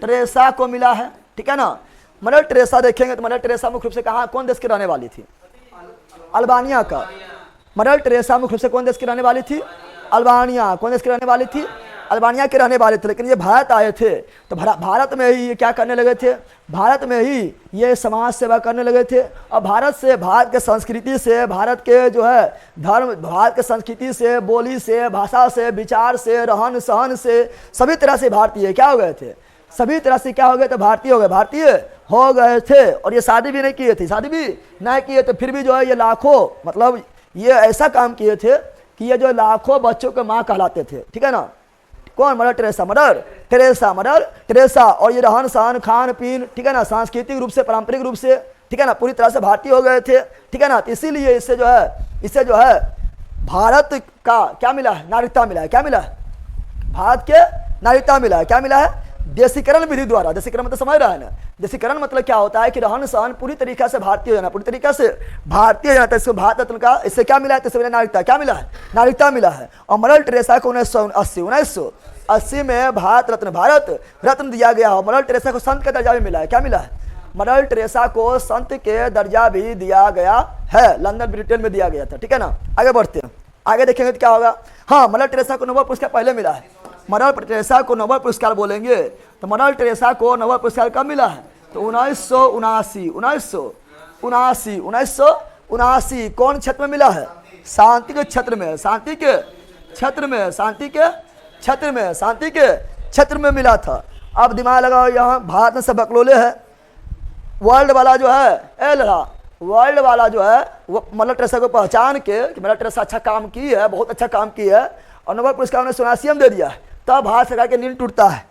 टेरेसा को मिला है, ठीक है ना। मदर टेरेसा देखेंगे तो मदर टेरेसा मुख्य रूप से कहाँ, कौन देश की रहने वाली थी? अल्बानिया का। मदर टेरेसा मुख्य रूप से कौन देश की रहने वाली थी? अल्बानिया। कौन देश की रहने वाली थी? अल्बानिया के रहने वाले थे। लेकिन ये भारत आए थे तो भारत में ही ये क्या करने लगे थे? भारत में ही ये समाज सेवा करने लगे थे। और भारत से, भारत के संस्कृति से, भारत के जो है धर्म, भारत के संस्कृति से, बोली से, भाषा से, विचार से, रहन सहन से, सभी तरह से भारतीय क्या हो गए थे? सभी तरह से क्या हो गए थे? भारतीय हो गए, भारतीय हो गए थे। और ये शादी भी नहीं किए थे, शादी भी नहीं किए थे, फिर भी जो है ये लाखों, मतलब ये ऐसा काम किए थे कि ये जो लाखों बच्चों के माँ कहलाते थे, ठीक है ना। कौन? Mother Teresa, mother Teresa. और ये रहन सहन, खान पीन, ठीक है ना, सांस्कृतिक रूप से, पारंपरिक रूप से, ठीक है ना, पूरी तरह से भारतीय हो गए थे, ठीक है ना। तो इसीलिए इससे जो है भारत का क्या मिला है? नागरिकता मिला है। क्या मिला है? भारत के नागरिकता मिला है। क्या मिला है? देशीकरण विधि द्वारा। देशीकरण मतलब समझ रहा है ना? देशीकरण मतलब क्या होता है कि रहन सहन पूरी तरीके से भारतीय हो जाना, पूरी तरीके से भारतीय हो जाता है। इसको भारत रत्न का इससे क्या मिला है? तो इससे नागरिकता क्या मिला है? नागरिकता मिला है। और मदर टेरेसा को 1980 में भारत रत्न दिया गया है। मदर टेरेसा को संत का दर्जा भी मिला है। क्या मिला है? मदर टेरेसा को संत के दर्जा भी दिया गया है, लंदन ब्रिटेन में दिया गया था, ठीक है ना। आगे बढ़ते हैं, आगे देखेंगे तो क्या होगा। हाँ, मदर टेरेसा को नोबेल पुरस्कार पहले मिला है। मदर टेरेसा को नोबेल पुरस्कार बोलेंगे तो मदर टेरेसा को नोबेल पुरस्कार कब मिला है? तो 1979 कौन क्षेत्र में मिला है? शांति के क्षेत्र में, शांति के क्षेत्र में मिला था। अब दिमाग लगाओ, यहाँ भारत में सब बकलोले है। वर्ल्ड वाला जो है वर्ल्ड वाला जो है वो मदर टेरेसा को पहचान के कि मदर टेरेसा अच्छा काम की है, बहुत अच्छा काम की है, और नोबेल पुरस्कार उन्हें 1979 में दे दिया है। तब भारत सरकार के नींद टूटता है।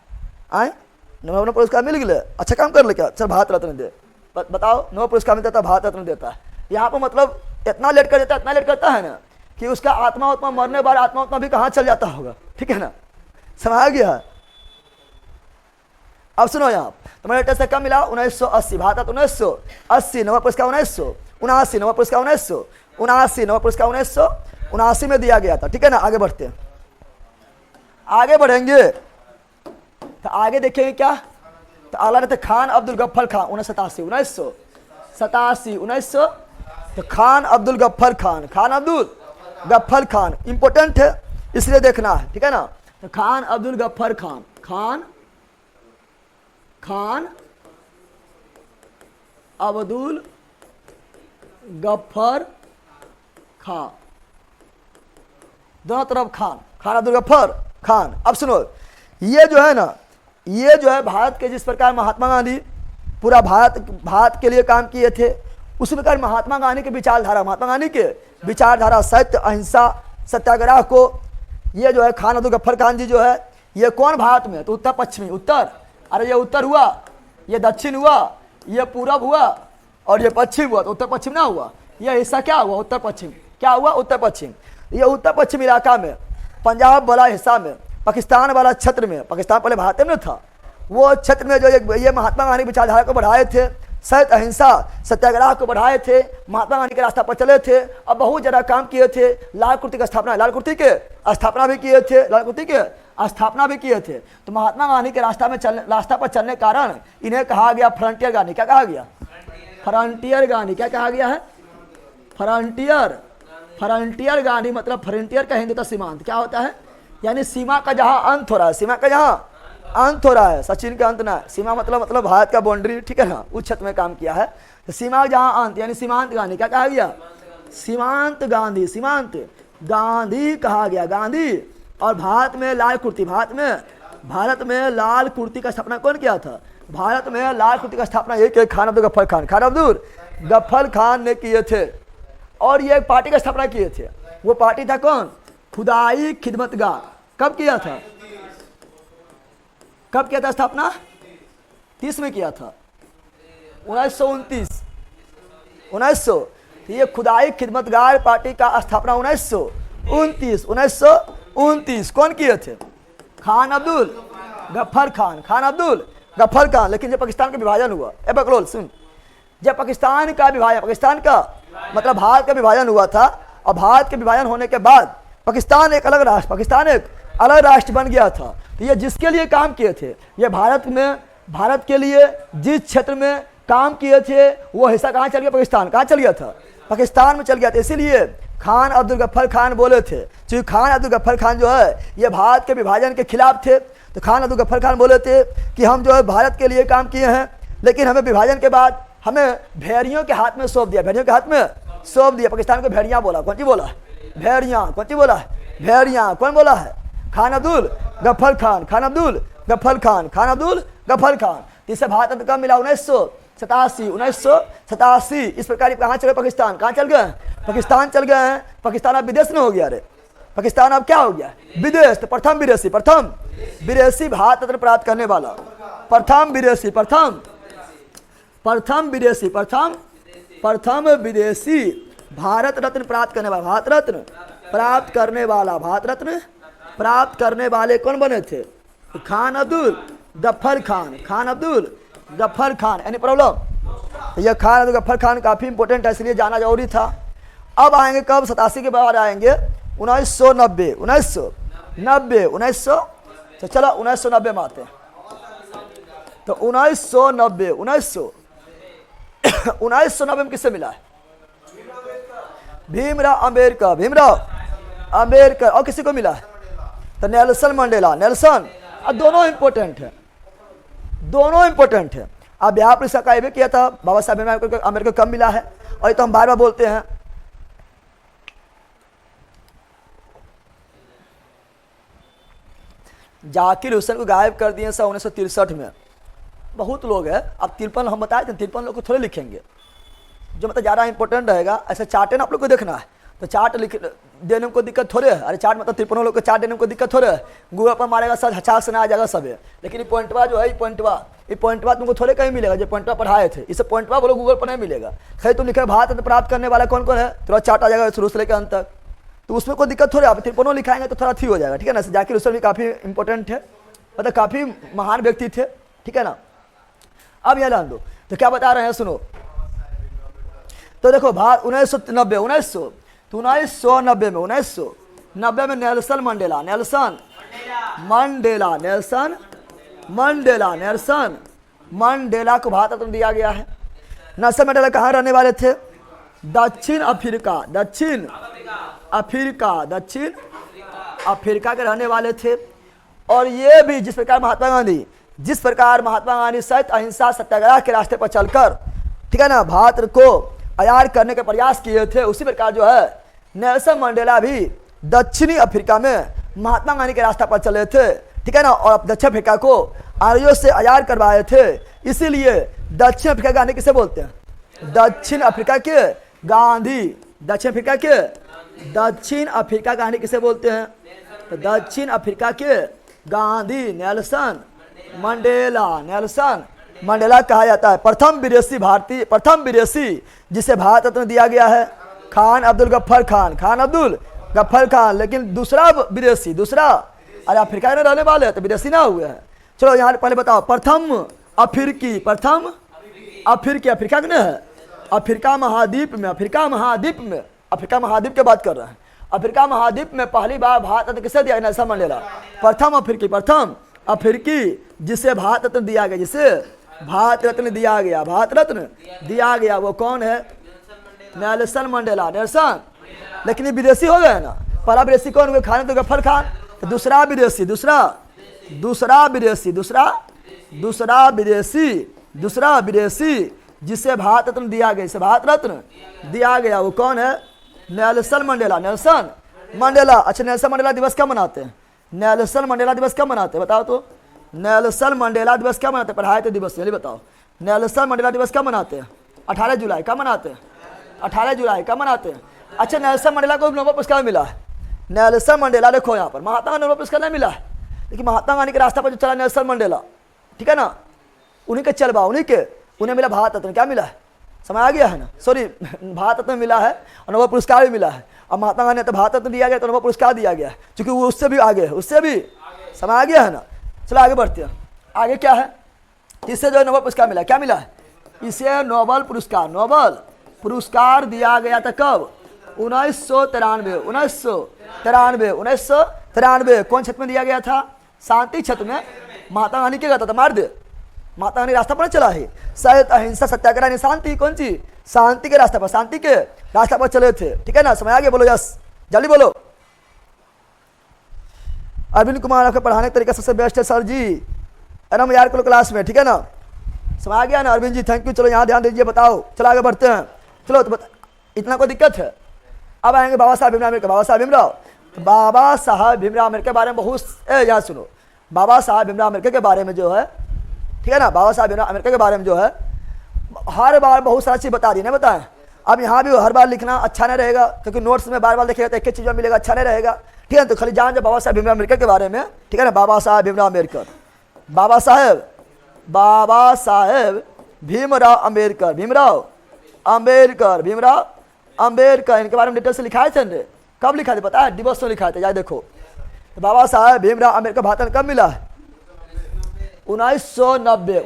आए नोबेल पुरस्कार मिल गया, अच्छा काम कर ले, क्या चल भारत रत्न दे। बताओ, नोबेल पुरस्कार मिलता था, भारत रत्न देता है। यहाँ पर मतलब इतना लेट कर देता है, इतना लेट करता है ना कि उसका आत्मा उतना मरने बाद आत्मा उतना भी कहाँ चल जाता होगा, ठीक है ना। समझ गया? अब सुनो यहाँ, तो मदर टेरेसा कब मिला? 1980, भारत 1980, नोबेल पुरस्कार 1979, नोबेल पुरस्कार 1979, नोबेल पुरस्कार 1979 में दिया गया था, ठीक है ना। आगे बढ़ते हैं, आगे बढ़ेंगे तो आगे देखेंगे क्या। तो अगला रहते खान अब्दुल गफ्फर खान, 1987, तो खान अब्दुल गफ्फर खान इंपोर्टेंट है इसलिए देखना है, ठीक है ना। तो खान अब्दुल गफ्फर खान, खान अब्दुल गफ्फर खान, दोनों तरफ खान अब्दुल गफ्फर खान। अब सुनो, ये जो है ना, ये जो है भारत के जिस प्रकार महात्मा गांधी पूरा भारत के लिए काम किए थे, उसी प्रकार महात्मा गांधी के विचारधारा सत्य, अहिंसा, सत्याग्रह को ये जो है खान अब्दुल गफ्फर खान जी जो है, ये कौन भारत में? तो उत्तर पश्चिमी, उत्तर, अरे ये उत्तर हुआ, ये दक्षिण हुआ, ये पूरब हुआ और ये पश्चिम हुआ, तो उत्तर पश्चिम ना हुआ। ये हिस्सा क्या हुआ? उत्तर पश्चिम। क्या हुआ? उत्तर पश्चिम। ये उत्तर पश्चिम इलाका में, पंजाब वाला हिस्सा में, पाकिस्तान वाला क्षेत्र में, पाकिस्तान पहले भारत में था, वो क्षेत्र में जो ये महात्मा गांधी विचारधारा को बढ़ाए थे, सत्य, अहिंसा, सत्याग्रह को बढ़ाए थे, महात्मा गांधी के रास्ता पर चले थे और बहुत ज़्यादा काम किए थे। लाल कुर्ती की स्थापना भी किए थे। तो महात्मा गांधी के रास्ता पर चलने के कारण इन्हें कहा गया फ्रंटियर गांधी। क्या कहा गया? फ्रंटियर गांधी। क्या कहा गया है? फ्रंटियर गांधी मतलब फ्रंटियर का हिंदी तो सीमांत। क्या होता है? यानी सीमा का जहां अंत हो रहा है, सीमा का जहां अंत हो रहा है, सचिन का अंत ना, सीमा मतलब भारत का बाउंड्री, ठीक है ना, उस क्षेत्र में काम किया है। तो सीमा जहां अंत यानी सीमांत गांधी, क्या कहा गया? सीमांत गांधी, सीमांत गांधी कहा गया, गांधी। और भारत में लाल कुर्ती, भारत में लाल कुर्ती का स्थापना कौन किया था? भारत में लाल कुर्ती का स्थापना एक खान अब्दुल गफ्फार खान, खान अब्दुल गफ्फार खान ने किए थे। और ये एक पार्टी का स्थापना किए थे, वो पार्टी था कौन? खुदाई खिदमतगार। कब किया था? कब किया था स्थापना? 30 में किया था, 1929, 1900। तो ये खुदाई खिदमतगार पार्टी का स्थापना 1929 कौन किए थे? खान अब्दुल गफ्फार खान, खान अब्दुल गफ्फार खान। लेकिन जब पाकिस्तान का विभाजन हुआ, ए बकलोल सुन, जब पाकिस्तान का विभाजन, पाकिस्तान का मतलब भारत का विभाजन हुआ था, और भारत के विभाजन होने के बाद पाकिस्तान एक अलग राष्ट्र, पाकिस्तान एक अलग राष्ट्र बन गया था। तो ये जिसके लिए काम किए थे, ये भारत के लिए जिस क्षेत्र में काम किए थे वो हिस्सा कहाँ चल गया? पाकिस्तान। कहाँ चल गया था? पाकिस्तान में चल गया था। इसीलिए खान अब्दुल गफ्फार खान बोले थे, क्योंकि खान अब्दुल गफ्फार खान जो है ये भारत के विभाजन के खिलाफ थे। तो खान अब्दुल गफ्फार खान बोले थे कि हम जो है भारत के लिए काम किए हैं, लेकिन हमें विभाजन के बाद हमें भेड़ियों के हाथ में सौंप दिया, भेड़ियों के हाथ में सौंप दिया। पाकिस्तान को भेड़िया बोला, कौन सी बोला? भेड़िया। कौन सी बोला? भेड़िया। कौन बोला है? खान अब्दुल गफ्फार खान, खान अब्दुल गफ्फार खान, खान अब्दुल गफ्फार खान। इससे भारत कब मिला? 1987। इस प्रकार कहाँ चले? पाकिस्तान। कहाँ चल गए? पाकिस्तान चल गए हैं। पाकिस्तान अब विदेश में हो गया रे, पाकिस्तान अब क्या हो गया? विदेश। तो प्रथम विदेशी भारत रत्न प्राप्त करने वाला, प्रथम विदेशी भारत रत्न प्राप्त करने वाला, भारत रत्न प्राप्त करने वाले कौन बने थे? खान अब्दुल गफ्फार खान, खान अब्दुल गफ्फार खान। Any problem? यह खान अब्दुल गफ्फार खान काफी इंपॉर्टेंट है, इसलिए जाना जरूरी था। अब आएंगे कब? 87 के बाद आएंगे 1990। तो चलो 1990 में आते हैं। तो 1990 में किससे मिला है? भीमराव अंबेडकर। और किसी को मिला है? तो नेल्सन मंडेला, नेल्सन। अब दोनों इंपॉर्टेंट है, अब यहाँ पर इसका भी किया था बाबा साहब अम्बेडकर कब मिला है? और ये तो हम बार बार बोलते हैं। जाकिर हुसैन को गायब कर दिए 1963 में। बहुत लोग हैं, अब 53 हम बताए थे, 53 लोग को थोड़े लिखेंगे, जो मतलब ज़्यादा इंपॉर्टेंट रहेगा। ऐसे चार्ट है ना, आप लोग को देखना है, तो चार्ट लिख देने में कोई दिक्कत थोड़े है। अरे चार्ट मतलब 53 लोग को चार्ट देने में कोई दिक्कत थोड़े है। गूगल पर मारेगा सब हचाक से ना आ जाएगा सब है। लेकिन ये पॉइंटवा जो है, ये पॉइंटवा तुमको थोड़े कहीं मिलेगा। जो पॉइंटवा पढ़ाए थे, इसे पॉइंटवा बोलो गूगल पर नहीं मिलेगा। खैर तुम लिखे भारत रत्न प्राप्त करने वाला कौन कौन है, थोड़ा चार्ट आ जाएगा शुरू से लेकर अंत तक, तो उसमें कोई दिक्कत थोड़ी। आप 53 लिखाएंगे तो थोड़ा ठीक हो जाएगा, ठीक है ना। जाकिर हुसैन भी काफ़ी इंपॉर्टेंट है, मतलब काफ़ी महान व्यक्ति थे, ठीक है ना। अब यह जान दो तो क्या बता रहे हैं, सुनो। तो देखो भारत 1990 में नेल्सन मंडेला को भारत रत्न दिया गया है। नेल्सन मंडेला कहाँ रहने वाले थे? दक्षिण अफ्रीका के रहने वाले थे। और ये भी जिस प्रकार महात्मा गांधी सहित अहिंसा सत्याग्रह के रास्ते पर चलकर, ठीक है ना, भारत को आजाद करने के प्रयास किए थे, उसी प्रकार जो है नेल्सन मंडेला भी दक्षिणी अफ्रीका में महात्मा गांधी के रास्ते पर चले थे, ठीक है ना। और दक्षिण अफ्रीका को आर्यों से आजाद करवाए थे। इसीलिए दक्षिण अफ्रीका गांधी किसे बोलते हैं? दक्षिण अफ्रीका के गांधी किसे बोलते हैं? तो दक्षिण अफ्रीका के गांधी नेल्सन मंडेला कहा जाता है। प्रथम विदेशी जिसे भारत रत्न दिया गया है खान अब्दुल गफ्फार खान। लेकिन दूसरा विदेशी, अरे अफ्रीका में रहने वाले तो विदेशी ना हुए हैं। चलो यहाँ पहले बताओ, प्रथम अफ्रीकी अफ्रीका के है अफ्रीका महाद्वीप के बात कर रहे हैं। अफ्रीका महाद्वीप में पहली बार भारत रत्न किसे दिया? Nelson Mandela. प्रथम अफ्रीकी जिसे भारत रत्न दिया गया, वो कौन है? Nelson Mandela. लेकिन ये विदेशी हो गए ना। पहला विदेशी कौन हुए? खान अब्दुल गफ्फार खान। तो दूसरा विदेशी, दूसरा विदेशी जिसे भारत रत्न दिया गया, इसे भारत रत्न दिया गया, वो कौन है? Nelson Mandela. अच्छा, नेल्सन मंडेला दिवस क्या मनाते हैं? नेल्सन मंडेला दिवस क्या मनाते हैं बताओ तो? नेल्सन मंडेला दिवस क्या मनाते हैं? पढ़ाए थे दिवस, चलिए बताओ। नेल्सन मंडेला दिवस क्या मनाते हैं? 18 जुलाई। क्या मनाते हैं? 18 जुलाई क्या मनाते हैं? अच्छा, नेल्सन मंडेला को नोबेल पुरस्कार मिला है। नेल्सन मंडेला देखो यहाँ पर, महात्मा गांधी नोबेल पुरस्कार नहीं मिला है, लेकिन महात्मा गांधी के रास्ता पर जो चला नेल्सन मंडेला, ठीक है ना, उन्हीं के चलबा, उन्हें मिला भारत रत्न। क्या मिला है? समझ आ गया है ना? सॉरी, भारत रत्न मिला है और नोबेल पुरस्कार भी मिला है। और महात्मा गांधी तो भारत रत्न दिया गया तो नोबेल पुरस्कार दिया गया है, क्योंकि वो उससे भी आगे है, उससे भी। समझ आ गया है ना? चलो आगे बढ़ते हैं। आगे क्या है? इससे जो है नोबेल पुरस्कार मिला, क्या मिला है? इसे नोबेल पुरस्कार दिया गया था कब? 1993। कौन क्षेत्र में दिया गया था? शांति क्षेत्र में। महात्मा गांधी क्या कहता था? मार दे। महात्मा गांधी रास्ता पर चला है, शायद अहिंसा सत्याग्रह यानी शांति, कौन सी? शांति के रास्ते पर, शांति के रास्ते पर चले थे, ठीक है ना? समझ आ गया? बोलो यस, जल्दी बोलो। अरविंद कुमार आपके पढ़ाने का तरीका सबसे बेस्ट है सर जी, एकदम यार करो क्लास में, ठीक है ना? समझ आ गया ना अरविंद जी? Thank you. चलो यहाँ ध्यान दीजिए, बताओ। चलो आगे बढ़ते हैं। चलो तो इतना कोई दिक्कत है? अब आएंगे बाबा साहब भीमराव अम्बेडकर। बाबा साहब भीमराव अम्बेडकर के बारे में बहुत, याद सुनो, बाबा साहब भीमराव अम्बेडकर के बारे में जो है, ठीक है ना, बाबा साहब भीमराव अम्बेडकर के बारे में जो है हर बार बहुत सारी चीज़ बता दी ना, बताएं। अब यहाँ भी हर बार लिखना अच्छा नहीं रहेगा, क्योंकि नोट्स में बार बार देखिएगा तो एक ही चीज़ मिलेगा, अच्छा नहीं रहेगा, ठीक है? तो खाली जान जाए बाबा साहब भीमराव अम्बेडकर के बारे में, ठीक है ना? बाबा साहब भीमराव अम्बेडकर, बाबा साहेब भीमराव अम्बेडकर, भीमराव अम्बेडकर, इनके बारे में डिटेल से लिखाए थे ने? कब लिखा थे पता है? दिवस में लिखाए थे, याद देखो। बाबा साहब भीमराव अम्बेडकर भारत रत्न कब मिला है? 1990।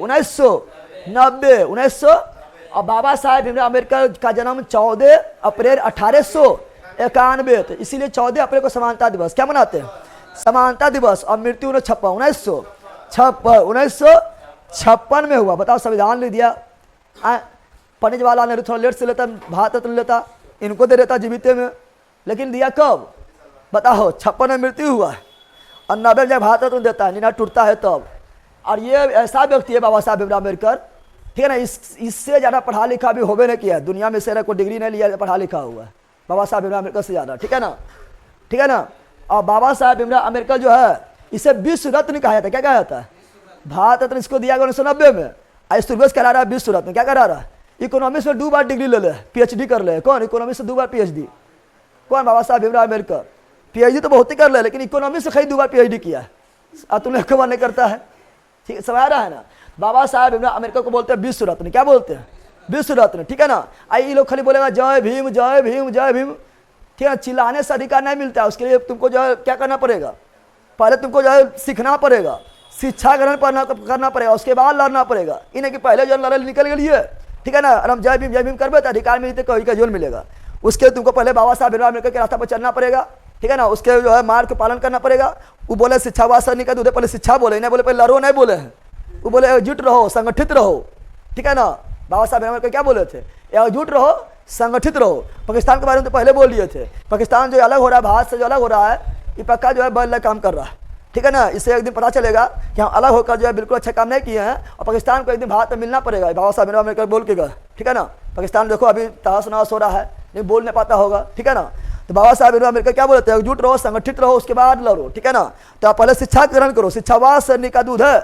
और बाबा साहब भीमराव अम्बेडकर का जन्म 14 अप्रैल 1891, तो इसीलिए 14 अप्रैल को समानता दिवस क्या मनाते हैं? समानता दिवस। और मृत्यु 1956 में हुआ। बताओ, संविधान लिख दिया, पंडित जवाहरलाल नेहरू थोड़ा लेट से लेता, भारत रत्न लेता, इनको दे देता जीवित में, लेकिन दिया कब बताओ? 56 में मृत्यु हुआ है और 90 में भारत रत्न देता है, नीना टूटता है तब। और ये ऐसा व्यक्ति है बाबा साहब भीमराव अम्बेडकर, ठीक है ना, इससे ज़्यादा पढ़ा लिखा भी होबे नहीं किया है दुनिया में, से कोई डिग्री नहीं लिया, पढ़ा लिखा हुआ है बाबा साहब भीमराव अम्बेडकर से ज़्यादा, ठीक है ना, ठीक है ना? और बाबा साहब भीमराव अम्बेडकर जो है, इसे विश्व रत्न कहा जाता है। क्या कहा जाता है? भारत रत्न इसको दिया गया 1990 में। आज सुरवेश करा रहा है विश्व रत्न। क्या करा रहा है? इकोनॉमिक्स में 2 बार डिग्री ले ले, PhD कर ले। कौन? इकोनॉमिक्स से 2 बार PhD। कौन? बाबा साहब भीमराव अम्बेडकर। PhD तो बहुत ही कर ले, लेकिन इकोनॉमिक्स से कहीं 2 बार PhD किया है। अब तुम एक बार नहीं करता है, ठीक है? समझ आ रहा है ना? बाबा साहब भीमराव अम्बेडकर को बोलते हैं विश्व रत्न। क्या बोलते हैं? विश्व रत्न, ठीक है ना? आई ये लोग खाली बोलेगा जय भीम जय भीम जय भीम, ठीक है? चिल्लाने से अधिकार नहीं मिलता है, उसके लिए तुमको जो है क्या करना पड़ेगा? पहले तुमको जो है सीखना पड़ेगा, शिक्षा ग्रहण करना पड़ेगा, उसके बाद लड़ना पड़ेगा। इन्हें कि पहले जो लड़े निकल गए, ठीक है ना? और हम जय भीम करबे तो अधिकार मिलते, कोई का जोन मिलेगा। उसके तुमको पहले बाबा साहब भीमराव अम्बेडकर के रास्ता पर चलना पड़ेगा, ठीक है ना? उसके जो है मार्ग का पालन करना पड़ेगा। वो बोले शिक्षावाद सर निकल, उधर पहले शिक्षा बोले, नहीं बोले पहले लड़ो, नहीं बोले हैं। वो बोले एकजुट रहो, संगठित रहो, ठीक है ना? बाबा साहब भीमराव अम्बेडकर क्या बोले थे? एकजुट रहो, संगठित रहो। पाकिस्तान के बारे में तो पहले बोल दिए थे, पाकिस्तान जो अलग हो रहा है, भारत से जो अलग हो रहा है, ये पक्का जो है बल काम कर रहा है, ठीक है ना? इससे एक दिन पता चलेगा कि हम अलग होकर जो है बिल्कुल अच्छा काम नहीं किए हैं, और पाकिस्तान को एक दिन भारत में मिलना पड़ेगा। बाबा साहब भीमराव अम्बेडकर बोल के गए, ठीक है ना? पाकिस्तान देखो अभी तहस नहस हो रहा है, नहीं बोल नहीं पाता होगा, ठीक है ना? तो बाबा साहब भीमराव अम्बेडकर क्या बोलते हैं? एकजुट रहो, संगठित रहो, उसके बाद लड़ो, ठीक है ना? तो आप पहले शिक्षा ग्रहण करो, शिक्षावाद से का दूध है,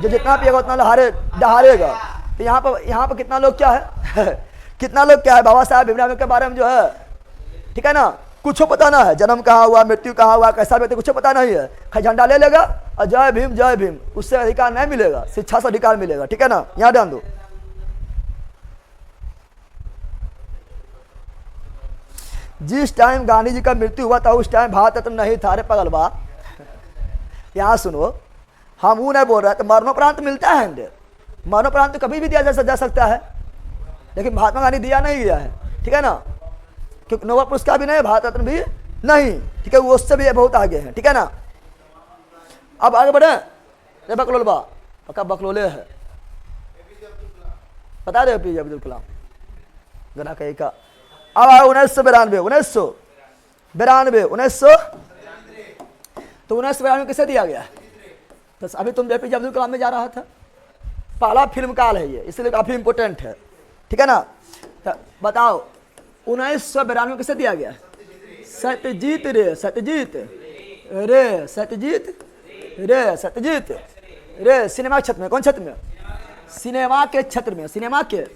जो जितना पिएगा उतना डहारेगा। तो यहाँ पर कितना लोग क्या है कितना लोग क्या है बाबा साहब भीमराव अम्बेडकर के बारे में जो है, ठीक है ना? कुछ पता ना है, जन्म कहाँ हुआ, मृत्यु कहाँ हुआ, कैसा व्यक्ति, कुछ पता नहीं है। खाली झंडा ले लेगा और जय भीम, उससे अधिकार नहीं मिलेगा, शिक्षा से अधिकार मिलेगा, ठीक है ना? यहाँ ध्यान दो। जिस टाइम गांधी जी का मृत्यु हुआ था उस टाइम भारत रत्न नहीं था। अरे पगलवा, यहाँ सुनो, हम वो नहीं बोल रहे तो मरणोपरांत मिलता है, मरणोपरांत कभी भी दिया जा सकता है, लेकिन महात्मा गांधी दिया नहीं गया है, ठीक है ना? क्योंकि नोबेल पुरस्कार भी नहीं, भारत रत्न भी नहीं, ठीक है? वो उससे भी बहुत आगे है, ठीक है ना? अब आगे बढ़े। रे बकलोलबा, पक्का बकलोले है, बता दे APJ अब्दुल कलाम गना कहीं का। अब आया 1992, तो तो 1992 किसे दिया गया? तो अभी तुम APJ अब्दुल कलाम में जा रहा था, पहला फिल्म काल है ये, इसलिए काफी इंपोर्टेंट है, ठीक है ना। तो बताओ 1992 किसे दिया गया? सत्यजीत रे, सत्यजीत रे, सत्यजीत रे, सत्यजीत रे। सिनेमा के क्षेत्र में, कौन क्षेत्र में? सिनेमा के क्षेत्र में। सिनेमा के,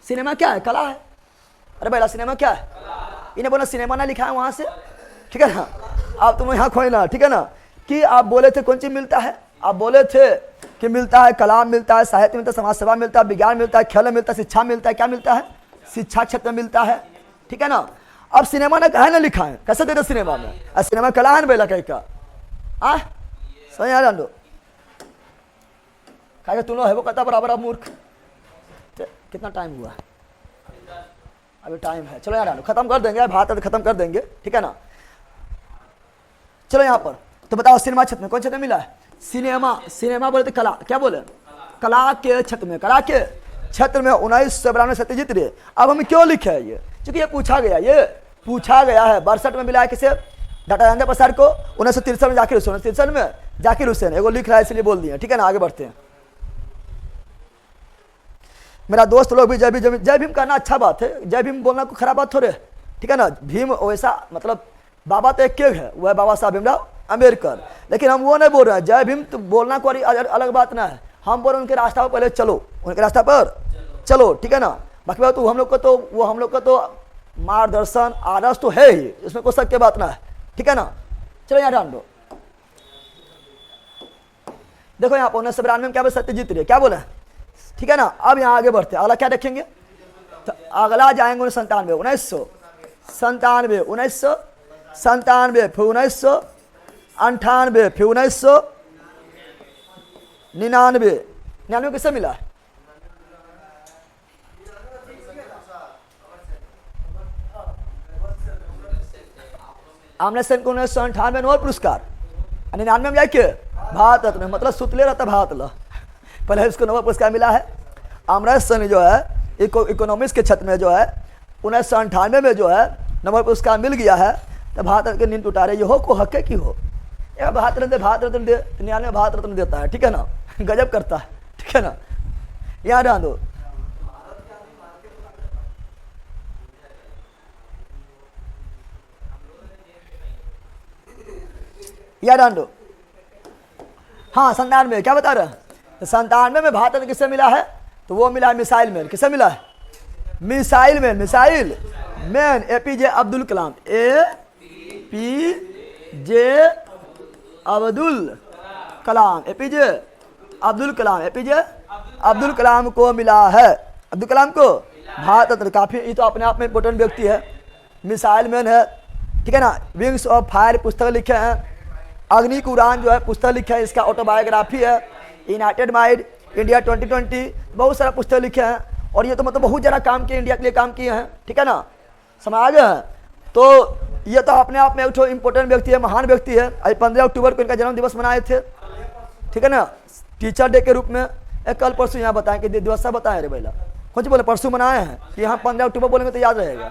सिनेमा क्या है? कला है। अरे भाई सिनेमा क्या है? इन्हें बोला सिनेमा ना लिखा है वहां से, ठीक है ना। आप तुम यहाँ खोए ना, ठीक है ना, कि आप बोले थे कौन चीज मिलता है? आप बोले थे कि मिलता है कलाम, मिलता है साहित्य, मिलता है समाज सेवा, मिलता है विज्ञान, मिलता है खेल, मिलता है शिक्षा, मिलता है क्या मिलता है? शिक्षा क्षेत्र में मिलता है, ठीक है ना। अब सिनेमा ने कहा ना लिखा है, कैसे दे दो सिनेमा में? सिनेमा कला है ना बेला कहीं का, सही आ जान कहा तुम लोग है वो कहता बराबर। अब मूर्ख, कितना टाइम हुआ? अभी टाइम है, चलो यार खत्म कर देंगे, भारत खत्म कर देंगे, ठीक है ना। चलो यहाँ पर तो बताओ सिनेमा क्षेत्र में कौन क्षेत्र मिला है? सिनेमा, सिनेमा बोले तो कला, क्या बोले? कला के क्षेत्र में, कला के क्षेत्र में 1992 सत्यजीत रे। अब हम क्यों लिखे है ये? क्योंकि ये पूछा गया है। 62 में मिला है किसे? डाटा राजेंद्र प्रसाद को। 1963 में जाकिर हुसैन, 1963 में जाकिर हुसैन, एगो लिख रहा है इसलिए बोल दिया, ठीक है ना। आगे बढ़ते हैं। मेरा दोस्त लोग भी जय भीम, जय भीम करना अच्छा बात है, जय भीम बोलना कोई खराब बात थोड़े, ठीक है ना। भीम वैसा मतलब बाबा तो एक है, वह है बाबा साहब भीमराव अम्बेडकर, लेकिन हम वो नहीं बोल रहे हैं। जय भीम तो बोलना कोई अलग बात ना है, हम बोल रहे उनके रास्ता पर पहले चलो, उनके रास्ता पर चलो, ठीक है ना। बाकी बात हम लोग का तो मार्गदर्शन आदर्श तो है ही, इसमें कोई शक की बात ना है, ठीक है ना। चलो यहाँ ध्यान दो, देखो यहाँ पर 1992 में क्या बोले? सत्यजीत रे, क्या बोले, ठीक है ना। अब यहाँ आगे बढ़ते हैं, अगला क्या देखेंगे? तो अगला जाएंगे 1997, 1997, 1997, फिर 1998, फिर 1999 किससे मिला? आमने सेन को 1998 नोबेल पुरस्कार, 99 में जाके भारत रत्न, मतलब सुतले रहता भारत ल, पहले इसको नोबेल पुरस्कार मिला है। अमृत सेन जो है इकोनॉमिक्स के क्षेत्र में जो है 1998 में जो है नोबेल पुरस्कार मिल गया है। तो भारत के नींद उतारे ये हो को हक की हो, भारत रत्न दे, 99 भारत रत्न देता है, ठीक है ना। गजब करता है, ठीक है ना। यहाँ ध्यान दो, याद ध्यान दो। हाँ 97 क्या बता रहे हैं? 97 में भारत रत्न किससे मिला है? तो वो मिला है मिसाइल मैन। किससे मिला है? Missile man, missile man APJ Abdul Kalam, APJ Abdul Kalam, APJ Abdul Kalam, APJ Abdul Kalam को मिला है। अब्दुल कलाम को भारत रत्न, काफी ये तो अपने आप में इंपोर्टेंट व्यक्ति है, मिसाइल मैन है, ठीक है ना। विंग्स ऑफ फायर पुस्तक लिखे हैं, अग्नि की उड़ान जो है पुस्तक लिखा है, इसका ऑटोबायोग्राफी है, यूनाइटेड माइंड इंडिया 2020, बहुत सारा पुस्तक लिखे हैं। और ये तो मतलब बहुत ज़्यादा काम किए, इंडिया के लिए काम किए हैं, ठीक है ना। समाज है तो ये तो अपने आप में एक इंपॉर्टेंट व्यक्ति है, महान व्यक्ति है। आज 15 अक्टूबर को इनका जन्म दिवस मनाए थे, ठीक है ना, टीचर डे के रूप में। कल परसों यहाँ बताएं कि दिवस सब बताएं, अरे भैया कुछ बोले परसों मनाए हैं कि यहाँ 15 अक्टूबर बोलेंगे तो याद रहेगा।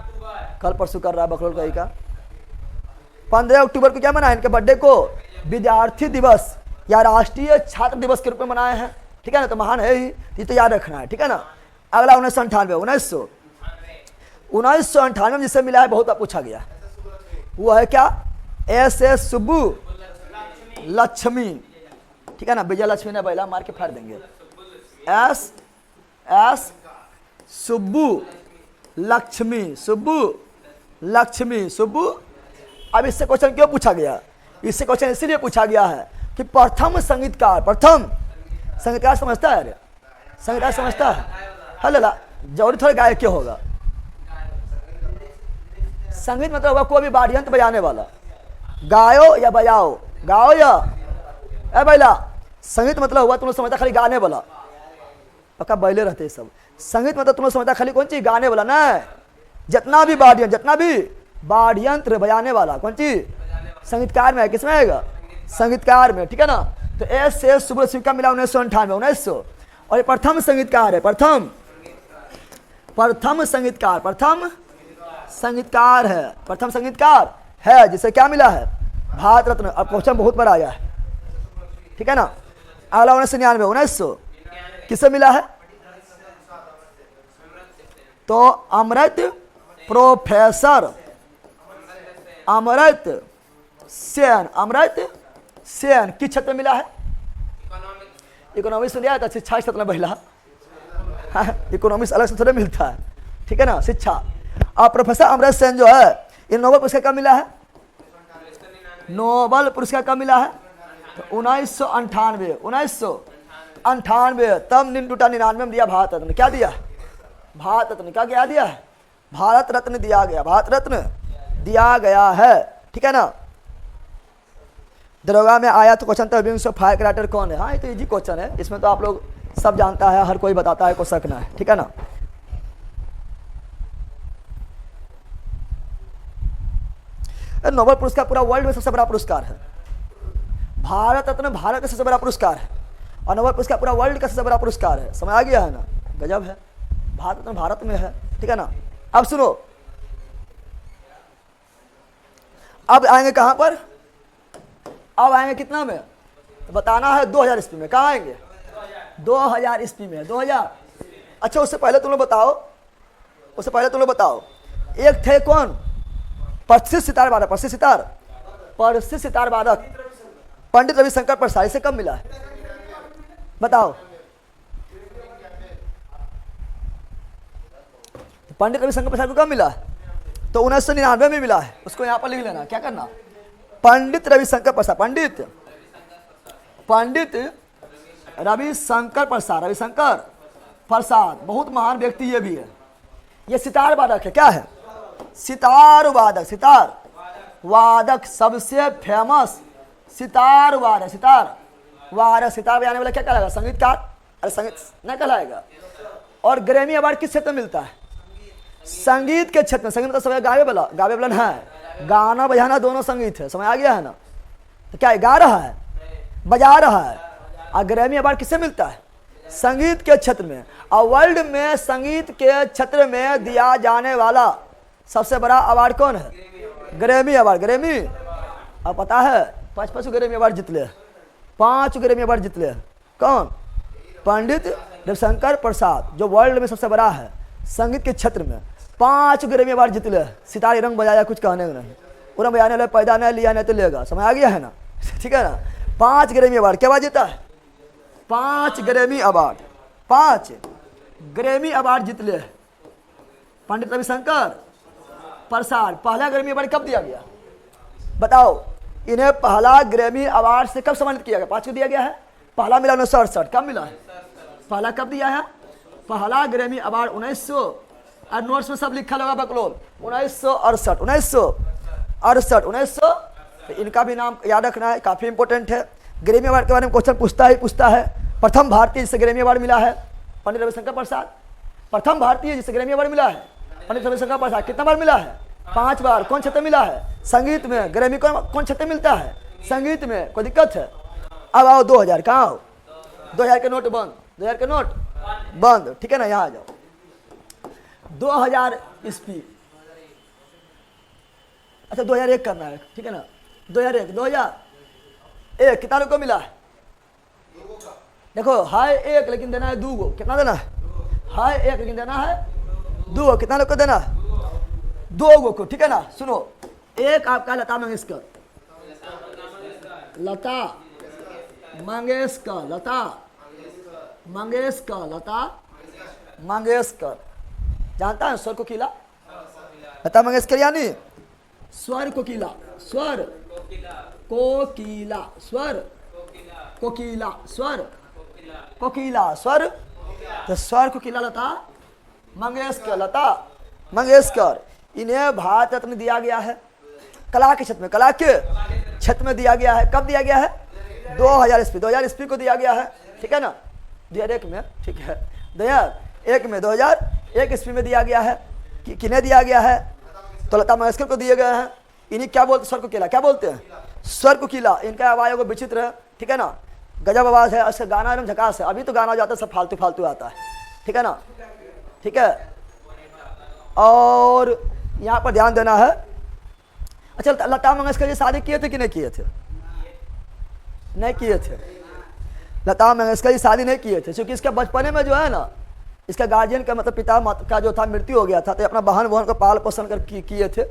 कल परसों कर रहा है बकरोल कहीं का। 15 अक्टूबर को क्या मनाए? इनके बर्थडे को विद्यार्थी दिवस या राष्ट्रीय छात्र दिवस के रूप में मनाए हैं, ठीक है ना। तो महान है ही, ये तो याद रखना है, ठीक है ना। अगला 1998 में जिससे मिला है बहुत पूछा गया, वो है क्या? SS सुब्बू लक्ष्मी, ठीक है ना। विजय लक्ष्मी ने बैला मार के फाड़ देंगे। SS सुब्बू लक्ष्मी, सुब्बू। अब इससे क्वेश्चन क्यों पूछा गया? इससे क्वेश्चन इसीलिए पूछा गया है कि प्रथम संगीतकार समझता है? संगीतकार समझता है? हल्ला जरूरी थोड़ा गायक क्यों होगा? संगीत मतलब होगा कोई भी वाद्ययंत्र बजाने वाला, गायो या बजाओ, गाओ या बैला। संगीत मतलब हुआ तुम समझता खाली गाने वाला, पक्का बैले रहते हैं सब। संगीत मतलब तुम समझता खाली कौन चीज? गाने वाला ना, जितना भी वाद्ययंत्र बजाने वाला कौन चीज? संगीतकार में है। किसमें आएगा? संगीतकार में, ठीक है ना। तो SS सुब्बू लक्ष्मी का मिला 1998, और ये प्रथम संगीतकार है, प्रथम संगीतकार है, जिसे क्या मिला है? भारत रत्न। अब क्वेश्चन बहुत बड़ा आया है, ठीक है ना। अगला 1999, 1900 किससे मिला है? तो अमृत प्रोफेसर अमृत सेन, अमृत सेन किस क्षेत्र में मिला है? इकोनॉमिक्स में लिया था, शिक्षा क्षेत्र में पहला। इकोनॉमिक्स अलग से थोड़ा मिलता है, ठीक है ना, शिक्षा। अब प्रोफेसर अमृत सेन जो है, इन नोबेल पुरस्कार कब मिला है? नोबेल पुरस्कार कब मिला है? तो 1998, 1998। तब 99 में दिया भारत रत्न। क्या दिया? भारत रत्न। क्या दिया है? भारत रत्न दिया गया, भारत रत्न दिया गया है, ठीक है ना। दरोगा में आया तो क्वेश्चन था विंग्स ऑफ फायर क्रैकर कौन है? हाँ, ये तो इजी क्वेश्चन है, इसमें तो आप लोग सब जानता है, हर कोई बताता है, कोई शक ना है, ठीक है ना। नोबेल पुरस्कार पूरा वर्ल्ड में सबसे बड़ा पुरस्कार है। भारत रत्न भारत का सबसे बड़ा पुरस्कार है और नोबेल पुरस्कार पूरा वर्ल्ड का सबसे बड़ा पुरस्कार है। समझ आ गया है ना? गजब है। भारत रत्न भारत में है, ठीक है ना। अब सुनो, अब आएंगे कहां पर? अब आएंगे कितना में? तो बताना है 2000 ईस्वी में। कहाँ आएंगे? 2000 ईस्वी में। 2000। अच्छा, उससे पहले तुम लोग बताओ, उससे पहले तुम लोग बताओ, एक थे कौन? प्रसिद्ध सितार वादक, प्रसिद्ध सितार वादक पंडित रविशंकर प्रसाद। इसे कब मिला है? बताओ। पंडित रविशंकर प्रसाद को कब मिला है? तो 1999 में मिला है। उसको यहां पर लिख लेना। क्या करना? पंडित रविशंकर प्रसाद, पंडित रविशंकर प्रसाद, रविशंकर प्रसाद बहुत महान व्यक्ति ये भी है। ये सितार वादक है। क्या है? सितार वादक, सितार वादक सबसे फेमस सितार वादक, सितार वादक। सितार बजाने वाला क्या कहलाएगा? संगीतकार। अरे संगीत नहीं कहलाएगा। और ग्रैमी अवार्ड किस क्षेत्र में मिलता है? संगीत के क्षेत्र में। संगीत का सब गावे वाला ना है, गाना बजाना दोनों संगीत है। समझ आ गया है ना? तो क्या गा रहा है? बजा रहा है। और ग्रैमी अवार्ड किससे मिलता है? संगीत के क्षेत्र में। और वर्ल्ड में संगीत के क्षेत्र में दिया जाने वाला सबसे बड़ा अवार्ड कौन है? Grammy award. ग्रैमी, अब पता है 5 ग्रैमी अवार्ड जीत ले, 5 ग्रैमी अवार्ड जीत ले। कौन? पंडित रविशंकर प्रसाद, जो वर्ल्ड में सबसे बड़ा है संगीत के क्षेत्र में। 5 ग्रैमी अवार्ड जीत ले। सितारे रंग बजाया, कुछ कहने को नहीं। पूरा बजाने वाला पैदा नहीं लिया नहीं तो लेगा। समझ आ गया है ना? ठीक है ना। 5 ग्रैमी अवार्ड। क्या बात जीता है? 5 ग्रैमी अवार्ड, 5 ग्रैमी अवार्ड जीत ले पंडित रविशंकर प्रसाद। पहला ग्रैमी अवार्ड कब दिया गया? बताओ। इन्हें पहला ग्रैमी अवार्ड से कब सम्मानित किया गया? 5 को दिया गया है। पहला मिला 1968। कब मिला है? पहला कब दिया है? पहला ग्रैमी अवार्ड 1900। और नोट्स में सब लिखा लगा बकलोल 1968, 1968। इनका भी नाम याद रखना है, काफी इंपॉर्टेंट है। ग्रैमी अवार्ड के बारे में क्वेश्चन पूछता है। प्रथम भारतीय जिसे ग्रैमी अवार्ड मिला है पंडित रविशंकर प्रसाद। प्रथम भारतीय जिसे ग्रैमी अवार्ड मिला है पंडित रविशंकर प्रसाद। कितना बार मिला है? 5 बार। कौन क्षेत्र मिला है? संगीत में। ग्रैमी कौन क्षेत्र मिलता है? संगीत में। कोई दिक्कत है? अब आओ 2000। कहाँ आओ? 2000 के नोट बंद, 2000 के नोट बंद, ठीक है ना। यहाँ आ जाओ। 2000 ईस्वी। अच्छा, 2001 करना है, ठीक है ना। 2001 कितना लोग को मिला है? देखो, हाय 1 लेकिन देना है 2 गो। कितना देना है? हाय 1 लेकिन देना है 2 गो। कितना लोग को देना है? 2 गो को, ठीक है ना। सुनो, एक आपका लता मंगेशकर, लता मंगेशकर, लता मंगेशकर, लता मंगेशकर। जानता है स्वर कोकिला? लता मंगेशकर यानी स्वर कोकिला, स्वर कोकिला, स्वर कोकिला, स्वर कोकिला, स्वर। तो स्वर कोकिला लता मंगेशकर, लता मंगेशकर। इन्हें भारत रत्न दिया गया है कला के क्षेत्र में, कला के क्षेत्र में दिया गया है। कब दिया गया है? 2000 ईस्वी, 2000 ईस्वी को दिया गया है, ठीक है ना। 2001 में, ठीक है, 2001 में, 2001 ईस्वी में दिया गया है। किन्हें दिया गया है? तो लता मंगेशकर को दिए गए हैं। इन्हीं क्या बोलते? स्वर कोकिला। क्या बोलते हैं? स्वर कोकिला। इनका आवाज को विचित्र है, ठीक है ना। गजब आवाज है। इसका गाना एकदम झकास है। अभी तो गाना जाता है सब फालतू फालतू आता है, ठीक है ना। ठीक है। और यहाँ पर ध्यान देना है, अच्छा, लता मंगेशकर जी शादी किए थे कि नहीं किए थे? नहीं किए थे। लता मंगेशकर जी शादी नहीं किए थे, क्योंकि इसके बचपने में जो है ना, इसका गार्जियन का मतलब पिता का जो था मृत्यु हो गया था, तो अपना बहन को पाल पोषण कर किए थे।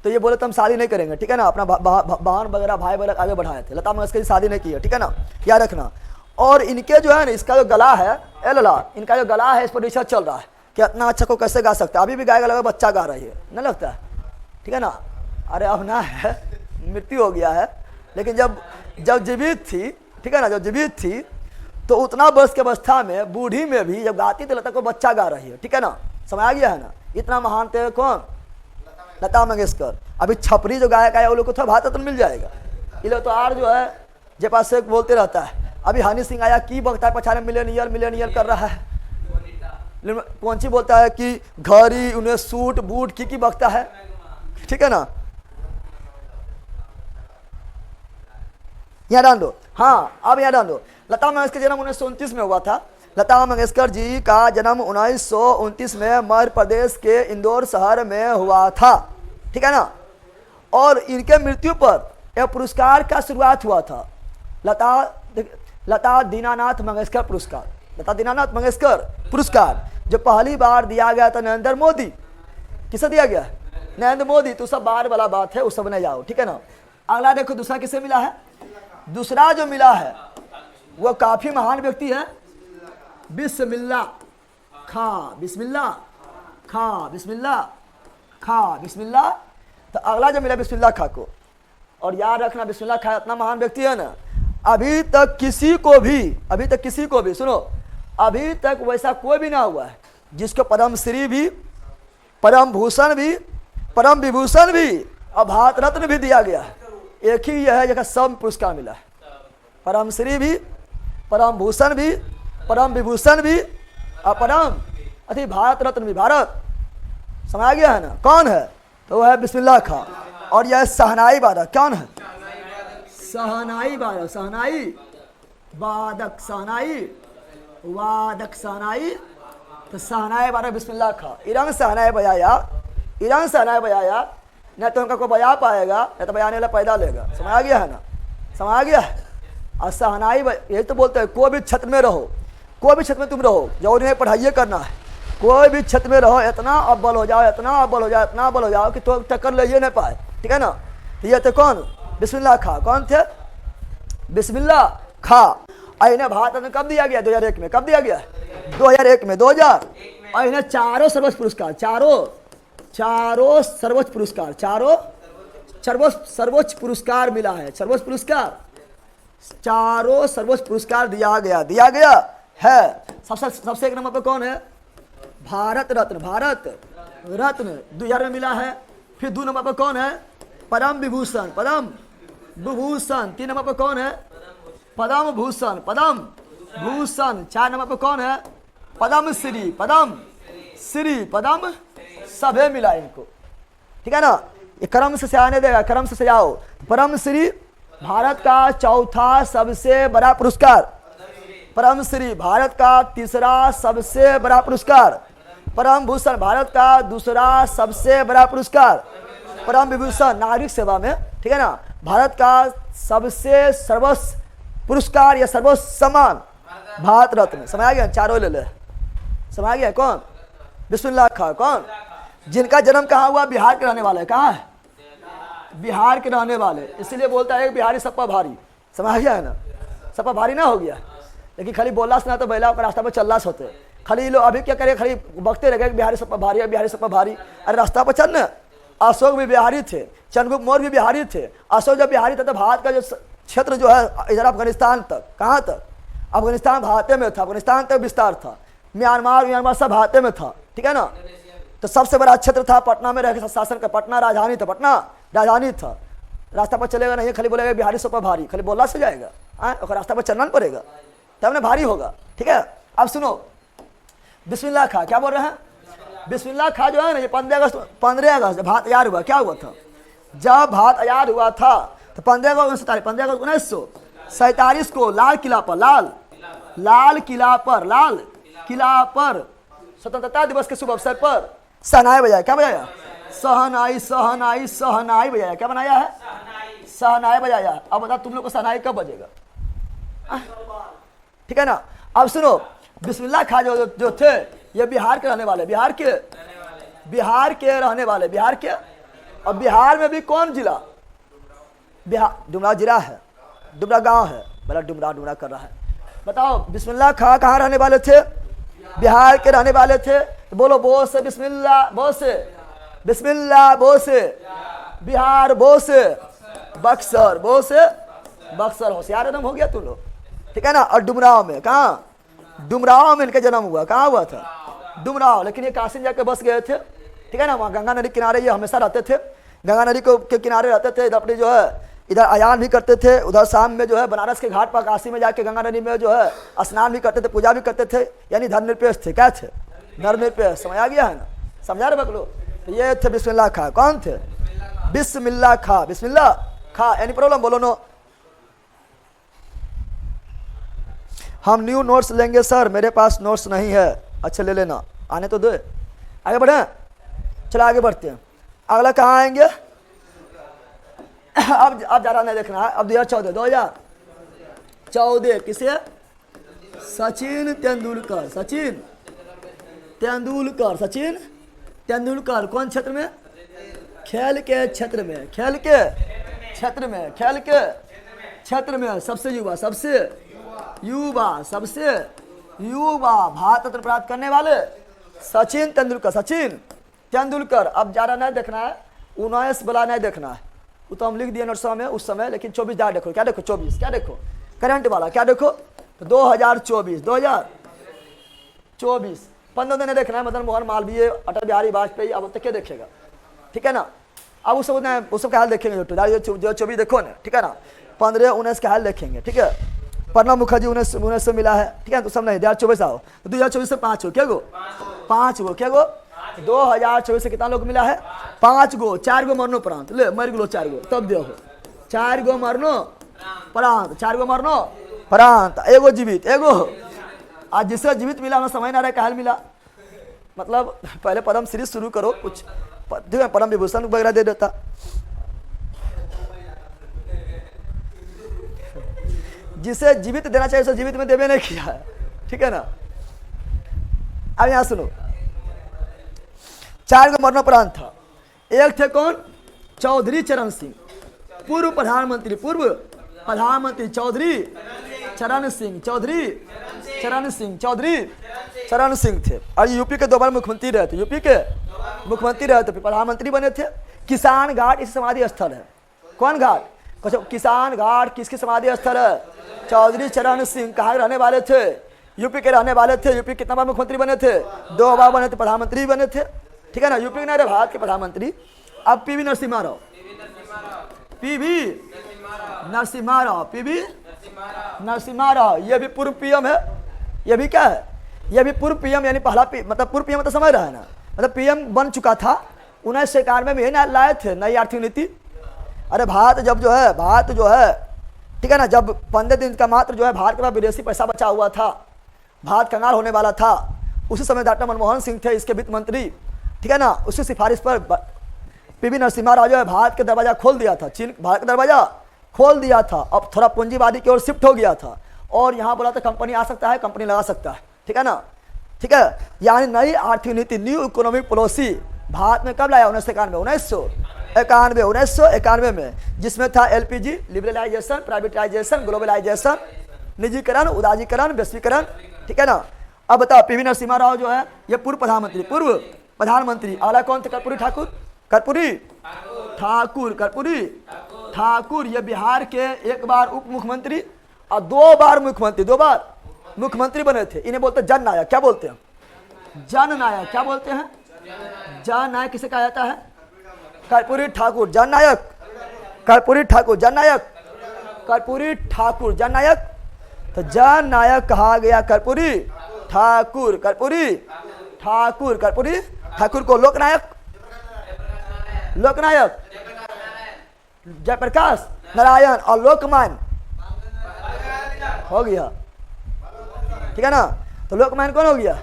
तो ये बोले तो हम शादी नहीं करेंगे, ठीक है ना, अपना बहन वगैरह भाई वगैरह आगे बढ़ाए थे। लता मंगेशकर जी शादी नहीं की है, ठीक है ना, याद रखना। और इनके जो है ना, इसका जो गला है, ए लला, इनका जो गला है, इस पर रिसर्च चल रहा है कि इतना अच्छा को कैसे गा सकता है। अभी भी गाएगा, लगा बच्चा गा रही है, नहीं लगता है, ठीक है ना। अरे अब ना है, मृत्यु हो गया है, लेकिन जब जीवित थी, ठीक है ना, जब जीवित थी तो उतना वर्ष की अवस्था में, बूढ़ी में भी जब गाती तो लता को बच्चा गा रही है, ठीक है ना, समझ आ गया है ना। इतना महान थे कौन? लता मंगेशकर। अभी छपरी जो गायक आया वो लोग को थोड़ा भारत रत्न मिल जाएगा। ये लोग तो आर जो है जे पास से बोलते रहता है। अभी हनी सिंह आया, की बकता है पछाने मिलियनियर कर रहा है। कौन सी बोलता है कि घड़ी उन्हें सूट बूट की बकता है, ठीक है ना। यहाँ डाल दो, हाँ अब यहाँ डाल दो। लता मंगेशकर जन्म 1929 में हुआ था। लता मंगेशकर जी का जन्म 1929 में मध्य प्रदेश के इंदौर शहर में हुआ था, ठीक है ना। और इनके मृत्यु पर यह पुरस्कार का शुरुआत हुआ था, लता दीनानाथ मंगेशकर पुरस्कार। लता दीनानाथ मंगेशकर पुरस्कार जो पहली बार दिया गया था नरेंद्र मोदी। किसे दिया गया? नरेंद्र मोदी। तो सब बार वाला बात है, उस सब ने जाओ, ठीक है ना। अगला देखो, दूसरा किसे मिला है? दूसरा जो मिला है वो काफी महान व्यक्ति है, बिस्मिल्लाह खां। बिस्मिल्लाह खां, बिस्मिल्लाह खां, बिस्मिल्लाह। तो अगला जो मिला बिस्मिल्लाह खां को, और याद रखना बिस्मिल्लाह खां इतना महान व्यक्ति है ना, अभी तक किसी को भी सुनो, अभी तक वैसा कोई भी ना हुआ है जिसको पद्म श्री भी, परम भूषण भी, परम विभूषण भी और भारत रत्न भी दिया गया है। एक ही यह है जगह सब पुरस्कार मिला है, परम श्री भी, परम भूषण भी, परम विभूषण भी और परम अति भारत रत्न भी। भारत समझ गया है ना। कौन है? तो वह है बिस्मिल्लाह खां। और यह शहनाई वादक। कौन है? शहनाई वादक, शहनाई वादक, शहनाई वादक, शहनाई। तो शहनाई वादक बिस्मिल्लाह खां। इरंग शहनाई बजाया, न तो उनका कोई बजा पाएगा, न तो बजाने वाला पैदा लेगा। समझ आ गया है ना, समझ आ गया है। और शहनाई यही तो बोलते हैं, कोई भी क्षेत्र में रहो, कोई भी क्षेत्र में तुम रहो, जो उन्हें पढ़ाई करना है, कोई भी क्षेत्र में रहो, इतना अव्वल हो जाओ, इतना अव्वल हो जाओ, इतना अव्वल हो जाओ कि तो टक्कर ले ही नहीं पाए, ठीक है ना। तो ये थे कौन? बिस्मिल्लाह खां। कौन थे? बिस्मिल्लाह खां। और इन्हें भारत रत्न कब दिया गया? 2001 में। कब दिया गया? 2001 में, 2000। और इन्हें चारों सर्वोच्च पुरस्कार, चारों सर्वोच्च पुरस्कार, चारों सर्वोच्च पुरस्कार मिला है। सर्वोच्च पुरस्कार, चारों सर्वोच्च पुरस्कार दिया गया है। सबसे एक नंबर पर कौन है? भारत रत्न। भारत रत्न 2000 में मिला है। फिर 2 नंबर पर कौन है? परम विभूषण, परम विभूषण। 3 नंबर पर कौन है? पद्म भूषण, पद्म भूषण। 4 नंबर पर कौन है? पद्म श्री, पद्म श्री, पद्म। सभे मिला इनको, ठीक है ना। ये क्रम से आने देगा, क्रम से जाओ। परम श्री भारत का चौथा सबसे बड़ा पुरस्कार, परम श्री भारत का तीसरा सबसे बड़ा पुरस्कार, परम भूषण भारत का दूसरा सबसे बड़ा पुरस्कार, परम विभूषण नागरिक सेवा में, ठीक है ना, भारत का सबसे सर्वोच्च पुरस्कार या सर्वोच्च सम्मान भारत रत्न। समझ आ गया? चारों ले ले, समझ आ गया? कौन? बिस्मिल्लाह खां। कौन? जिनका जन्म कहाँ हुआ? बिहार के रहने वाले। कहाँ है? बिहार के रहने वाले। इसलिए बोलता है बिहारी सब पर भारी। समझ आ गया है ना? सब पर भारी ना हो गया, लेकिन खाली बोलना सुना तो बैला का रास्ता पर चलना होते। खाली लोग अभी क्या करे, खाली बकते रह बिहारी सब पर भारी है, बिहारी सब पर भारी। अरे रास्ता पर चल न। अशोक भी बिहारी थे, चंद्रगुप्त मौर्य भी बिहारी थे। अशोक जब बिहारी था तो भारत का जो क्षेत्र जो है इधर अफगानिस्तान तक, कहाँ तक? अफगानिस्तान भारत में था, अफगानिस्तान तक विस्तार था। म्यांमार सब भारत में था, ठीक है ना। तो सबसे बड़ा क्षेत्र था, पटना में रह शासन का, पटना राजधानी था, पटना राजधानी था। रास्ता पर चलेगा नहीं, खाली बोलेगा बिहारी सब पर भारी, खाली बोलना से जाएगा, और रास्ता पर चलना पड़ेगा तब ना भारी होगा, ठीक है। अब सुनो, बिस्मिल्लाह खां क्या बोल रहे हैं? बिस्मिल्लाह खां जो है ना, ये 15 अगस्त भारत आजाद हुआ। क्या हुआ था? जब भारत आजाद हुआ था तो 15 अगस्त 1947 को लाल किला पर स्वतंत्रता दिवस के शुभ अवसर पर शहनाई बजाया। क्या बजाया? सहनाई सहनाई सहनाई बजाया, क्या बनाया है? सहनाई बजाया। अब बता तुम लोग को सहनाई कब बजेगा? ठीक है ना। अब सुनो, बिस्मिल्लाह खां जो थे ये बिहार के रहने वाले, बिहार के रहने वाले, बिहार के। और बिहार में भी कौन जिला? बिहार डुमरा जिला है, डुमरा गांव है। बड़ा डुमरा कर रहा है। बताओ बिस्मिल्लाह खां कहाँ रहने वाले थे? बिहार के रहने वाले थे। तो बोलो बो से बिस्मिल्लाह, बो से बिस्मिल्लाह, बो से बिहार, बो से बक्सर, बो से बक्सर। होशियार एकदम हो गया तुम लोग, ठीक है ना। और डुमराव में, कहाँ? डुमराव में इनका जन्म हुआ। कहाँ हुआ था? डुमराव। लेकिन ये काशी जाके बस गए थे, ठीक है ना। वहाँ गंगा नदी किनारे ये हमेशा रहते थे, गंगा नदी के किनारे रहते थे। इधर अपनी जो है इधर अयान भी करते थे, उधर शाम में जो है बनारस के घाट पर काशी में जाके गंगा नदी में जो है स्नान भी करते थे, पूजा भी करते थे। यानी धर्मनिरपेक्ष थे। क्या थे? धर्मनिरपेक्ष। समझ आ गया है ना? समझा रहे बकलो? तो ये थे बिस्मिल्लाह खां। कौन थे? बिस्मिल्लाह खां, बिस्मिल्लाह खां। Any problem? बोलो नो। हम न्यू नोट्स लेंगे सर, मेरे पास नोट्स नहीं है। अच्छा ले लेना, आने तो दो। आगे बढ़े, चलो आगे बढ़ते हैं। अगला कहाँ आएंगे? अब ज़्यादा नहीं देखना है। अब 2014 किसे? सचिन तेंदुलकर। सचिन तेंदुलकर कौन क्षेत्र में? खेल के क्षेत्र में, खेल के क्षेत्र में, खेल के क्षेत्र में सबसे युवा भारत रत्न प्राप्त करने वाले सचिन तेंदुलकर। अब ज़्यादा नहीं देखना है, 19 वाला नहीं देखना है, वो तो हम लिख दिए नोट्स में उस समय। लेकिन 24 ज़्यादा देखो। क्या देखो? 24। क्या देखो? करंट वाला। क्या देखो? तो 2024 15 दिन देखना है। मदन मोहन मालवीय, अटल बिहारी वाजपेयी, अब तक क्या देखेगा? ठीक है ना। अब उस सब का हाल देखेंगे। 2024 देखो ना, ठीक है ना। 15-19 का हाल देखेंगे, ठीक है। प्रणब मुखर्जी 19 से मिला है, ठीक है। तो सब नहीं, 2024 आओ। तो 2024 से 5 हो, क्या गो? 5 गो, क्या गो? 2024 से कितना लोग मिला है? 5 गो। 4 गो मरनो प्रांत, ले मर गलो 4 गो, तब देखो 4 गो मरनो प्रांत, 4 गो मरनो प्रांत, एगो जीवित, एगो। आज जिससे जीवित मिला हमें समझ ना रहा काहे मिला। मतलब पहले पद्म श्री शुरू करो, कुछ परम विभूषण वगैरह दे देता। जिसे जीवित देना चाहिए उसे जीवित में देवे नहीं किया है, ठीक है ना। अब यहां सुनो, 4 गो मरणोपरांत था। एक थे कौन? चौधरी चरण सिंह, पूर्व प्रधानमंत्री चौधरी चरण सिंह थे। और यूपी के 2 बार मुख्यमंत्री रहे थे, फिर प्रधानमंत्री बने थे। किसान घाट इस समाधि स्थल है। कौन घाट? किसान घाट किसकी समाधि स्थल है? चौधरी चरण सिंह। कहाँ रहने वाले थे? यूपी के रहने वाले थे। यूपी कितना बार मुख्यमंत्री बने थे? 2 बार बने थे, प्रधानमंत्री बने थे, ठीक है ना। यूपी के नहीं, भारत के प्रधानमंत्री। अब पीवी नरसिम्हा राव, ये भी पूर्व पीएम है। ये भी क्या है? ये भी पूर्व पीएम, यानी पहला मतलब पूर्व पीएम तो समझ रहा है ना, मतलब पीएम बन चुका था। 1991 में यही लाए थे नई आर्थिक नीति। अरे भारत जो है, ठीक है ना, जब 15 दिन का मात्र जो है भारत के पास विदेशी पैसा बचा हुआ था, भारत कंगाल होने वाला था, उसी समय डॉक्टर मनमोहन सिंह थे इसके वित्त मंत्री, ठीक है ना। उसकी सिफारिश पर पीवी नरसिम्हा राव जो है भारत का दरवाजा खोल दिया था, भारत का दरवाजा खोल दिया था। अब थोड़ा पूंजीवादी की ओर शिफ्ट हो गया था और यहाँ बोला था कंपनी आ सकता है, कंपनी लगा सकता है, ठीक है ना, ठीक है। यानी नई आर्थिक नीति, न्यू इकोनॉमिक पॉलिसी भारत में कब लाया? 1991 में, जिसमें था LPG, लिबरलाइजेशन, प्राइवेटाइजेशन, ग्लोबलाइजेशन, निजीकरण, उदारीकरण, वैश्वीकरण, ठीक है ना। अब बताओ पीवी नरसिम्हा राव जो है ये पूर्व प्रधानमंत्री। अगला कौन थे? कर्पूरी ठाकुर। ये बिहार के 1 बार उप मुख्यमंत्री और 2 बार मुख्यमंत्री बने थे। इन्हें बोलते हैं जननायक। क्या बोलते हैं? जननायक। क्या बोलते हैं? जननायक किसे कहा जाता है? कर्पूरी ठाकुर जननायक। तो जननायक कहा गया कर्पूरी ठाकुर को। लोकनायक जयप्रकाश नारायण और लोकमान हो गया, ठीक है ना। तो लोकमान कौन हो गया?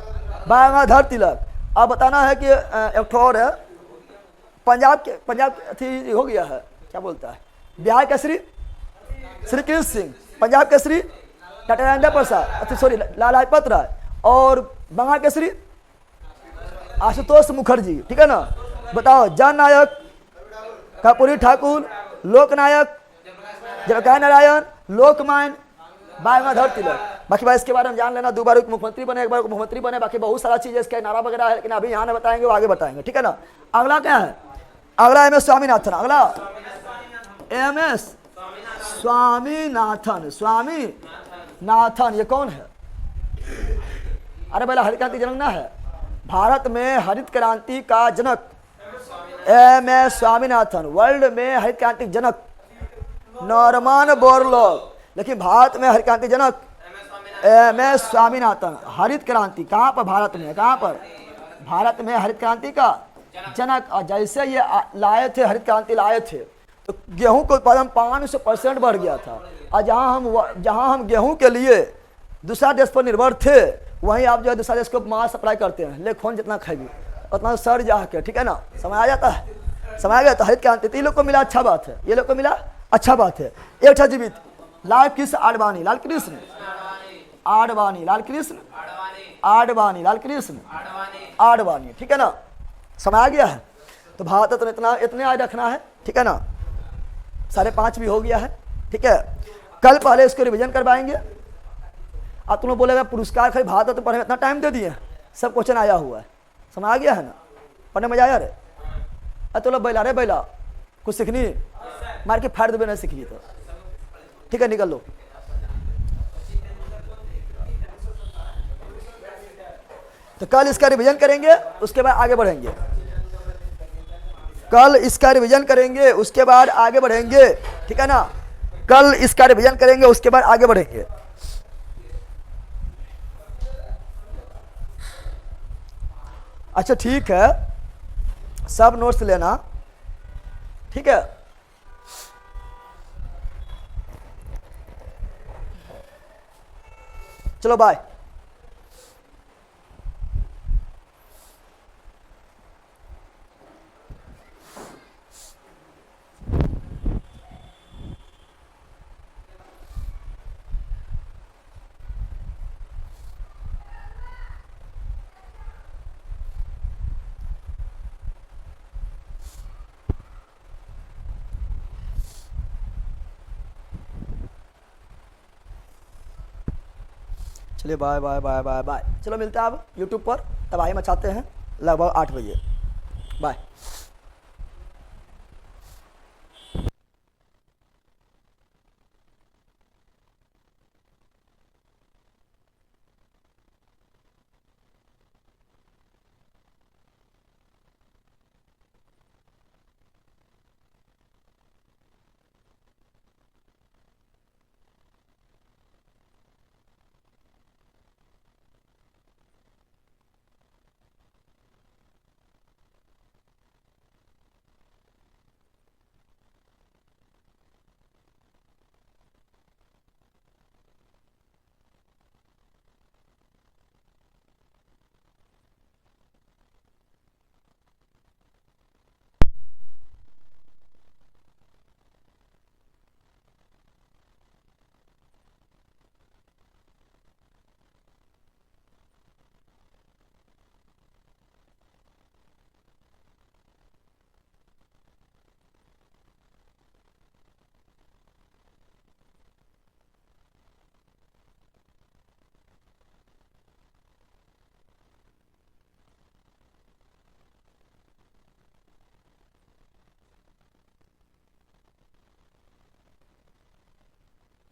गंगाधर तिलक। अब बताना है कि एक और है पंजाब अथी हो गया है, क्या बोलता है, बिहार केसरी श्री कृष्ण सिंह, पंजाब केसरी डॉक्टर राजेंद्र प्रसाद, सॉरी लाला लाजपत राय, और बंगाल केसरी आशुतोष मुखर्जी, ठीक है ना। बताओ, जननायक कर्पूरी ठाकुर, लोकनायक जयप्रकाश नारायण, लोकमान्य बाल गंगाधर तिलक। बाकी बात इसके बारे में जान लेना, 2 बार मुख्यमंत्री बने, 1 बार मुख्यमंत्री बने, बाकी बहुत सारा चीज़ है, इसका नारा वगैरह है, लेकिन अभी यहाँ नहीं बताएंगे, वो आगे बताएंगे, ठीक है ना। अगला क्या है, अगला MS स्वामीनाथन, अगला MS स्वामीनाथन, स्वामीनाथन ये कौन है? अरे पहला हरित क्रांति जनक ना है, भारत में हरित क्रांति का जनक MS स्वामीनाथन, वर्ल्ड में हरित क्रांति जनक नॉर्मन बोरलॉग, लेकिन भारत में हरित क्रांति जनक MS स्वामीनाथन। हरित क्रांति कहाँ पर? भारत में, कहाँ पर? भारत में हरित क्रांति का जनक। और जैसे ये लाए थे, हरित क्रांति लाए थे, तो गेहूं का उत्पादन 500% बढ़ गया था। और जहाँ हम गेहूं के लिए दूसरा देश पर निर्भर थे, वहीं आप जो है दूसरा देश को माल सप्लाई करते हैं, ले खून जितना खाएगी उतना सर जा के, ठीक है ना। समय आ जाता है, समय आ गया। तो हरित क्रांति ये लोग को मिला, अच्छा बात है, ये लोग को मिला, अच्छा बात है। एक था जीवित लाल कृष्ण आडवाणी, लाल कृष्ण आडवाणी, लाल कृष्ण आडवाणी, लाल कृष्ण आडवाणी, ठीक है ना। समय आ गया है, तो भारत तो इतने आज रखना है, ठीक है ना। 5.5 भी हो गया है, ठीक है। कल पहले इसको रिवीजन करवाएंगे। अब तुम लोग बोलेगा पुरस्कार खाली भारत तो पढ़ने में इतना टाइम दे दिए, सब क्वेश्चन आया हुआ है, समझ आ गया है ना, पढ़ने मजा आया रे। अब तो लोग बैला रे बैला, कुछ सीखनी मार के फाड़ देवे, नहीं सीखनी तो ठीक है, निकल लो। तो कल इसका रिवीजन करेंगे, उसके बाद आगे बढ़ेंगे। कल इसका रिवीजन करेंगे, उसके बाद आगे बढ़ेंगे, ठीक है ना। कल इसका रिवीजन करेंगे, उसके बाद आगे बढ़ेंगे। अच्छा ठीक है, सब नोट्स लेना, ठीक है। चलो बाय। चलिए bye bye bye bye bye. चलो मिलते हैं अब यूट्यूब पर, तबाही मचाते हैं लगभग 8 बजे। बाय।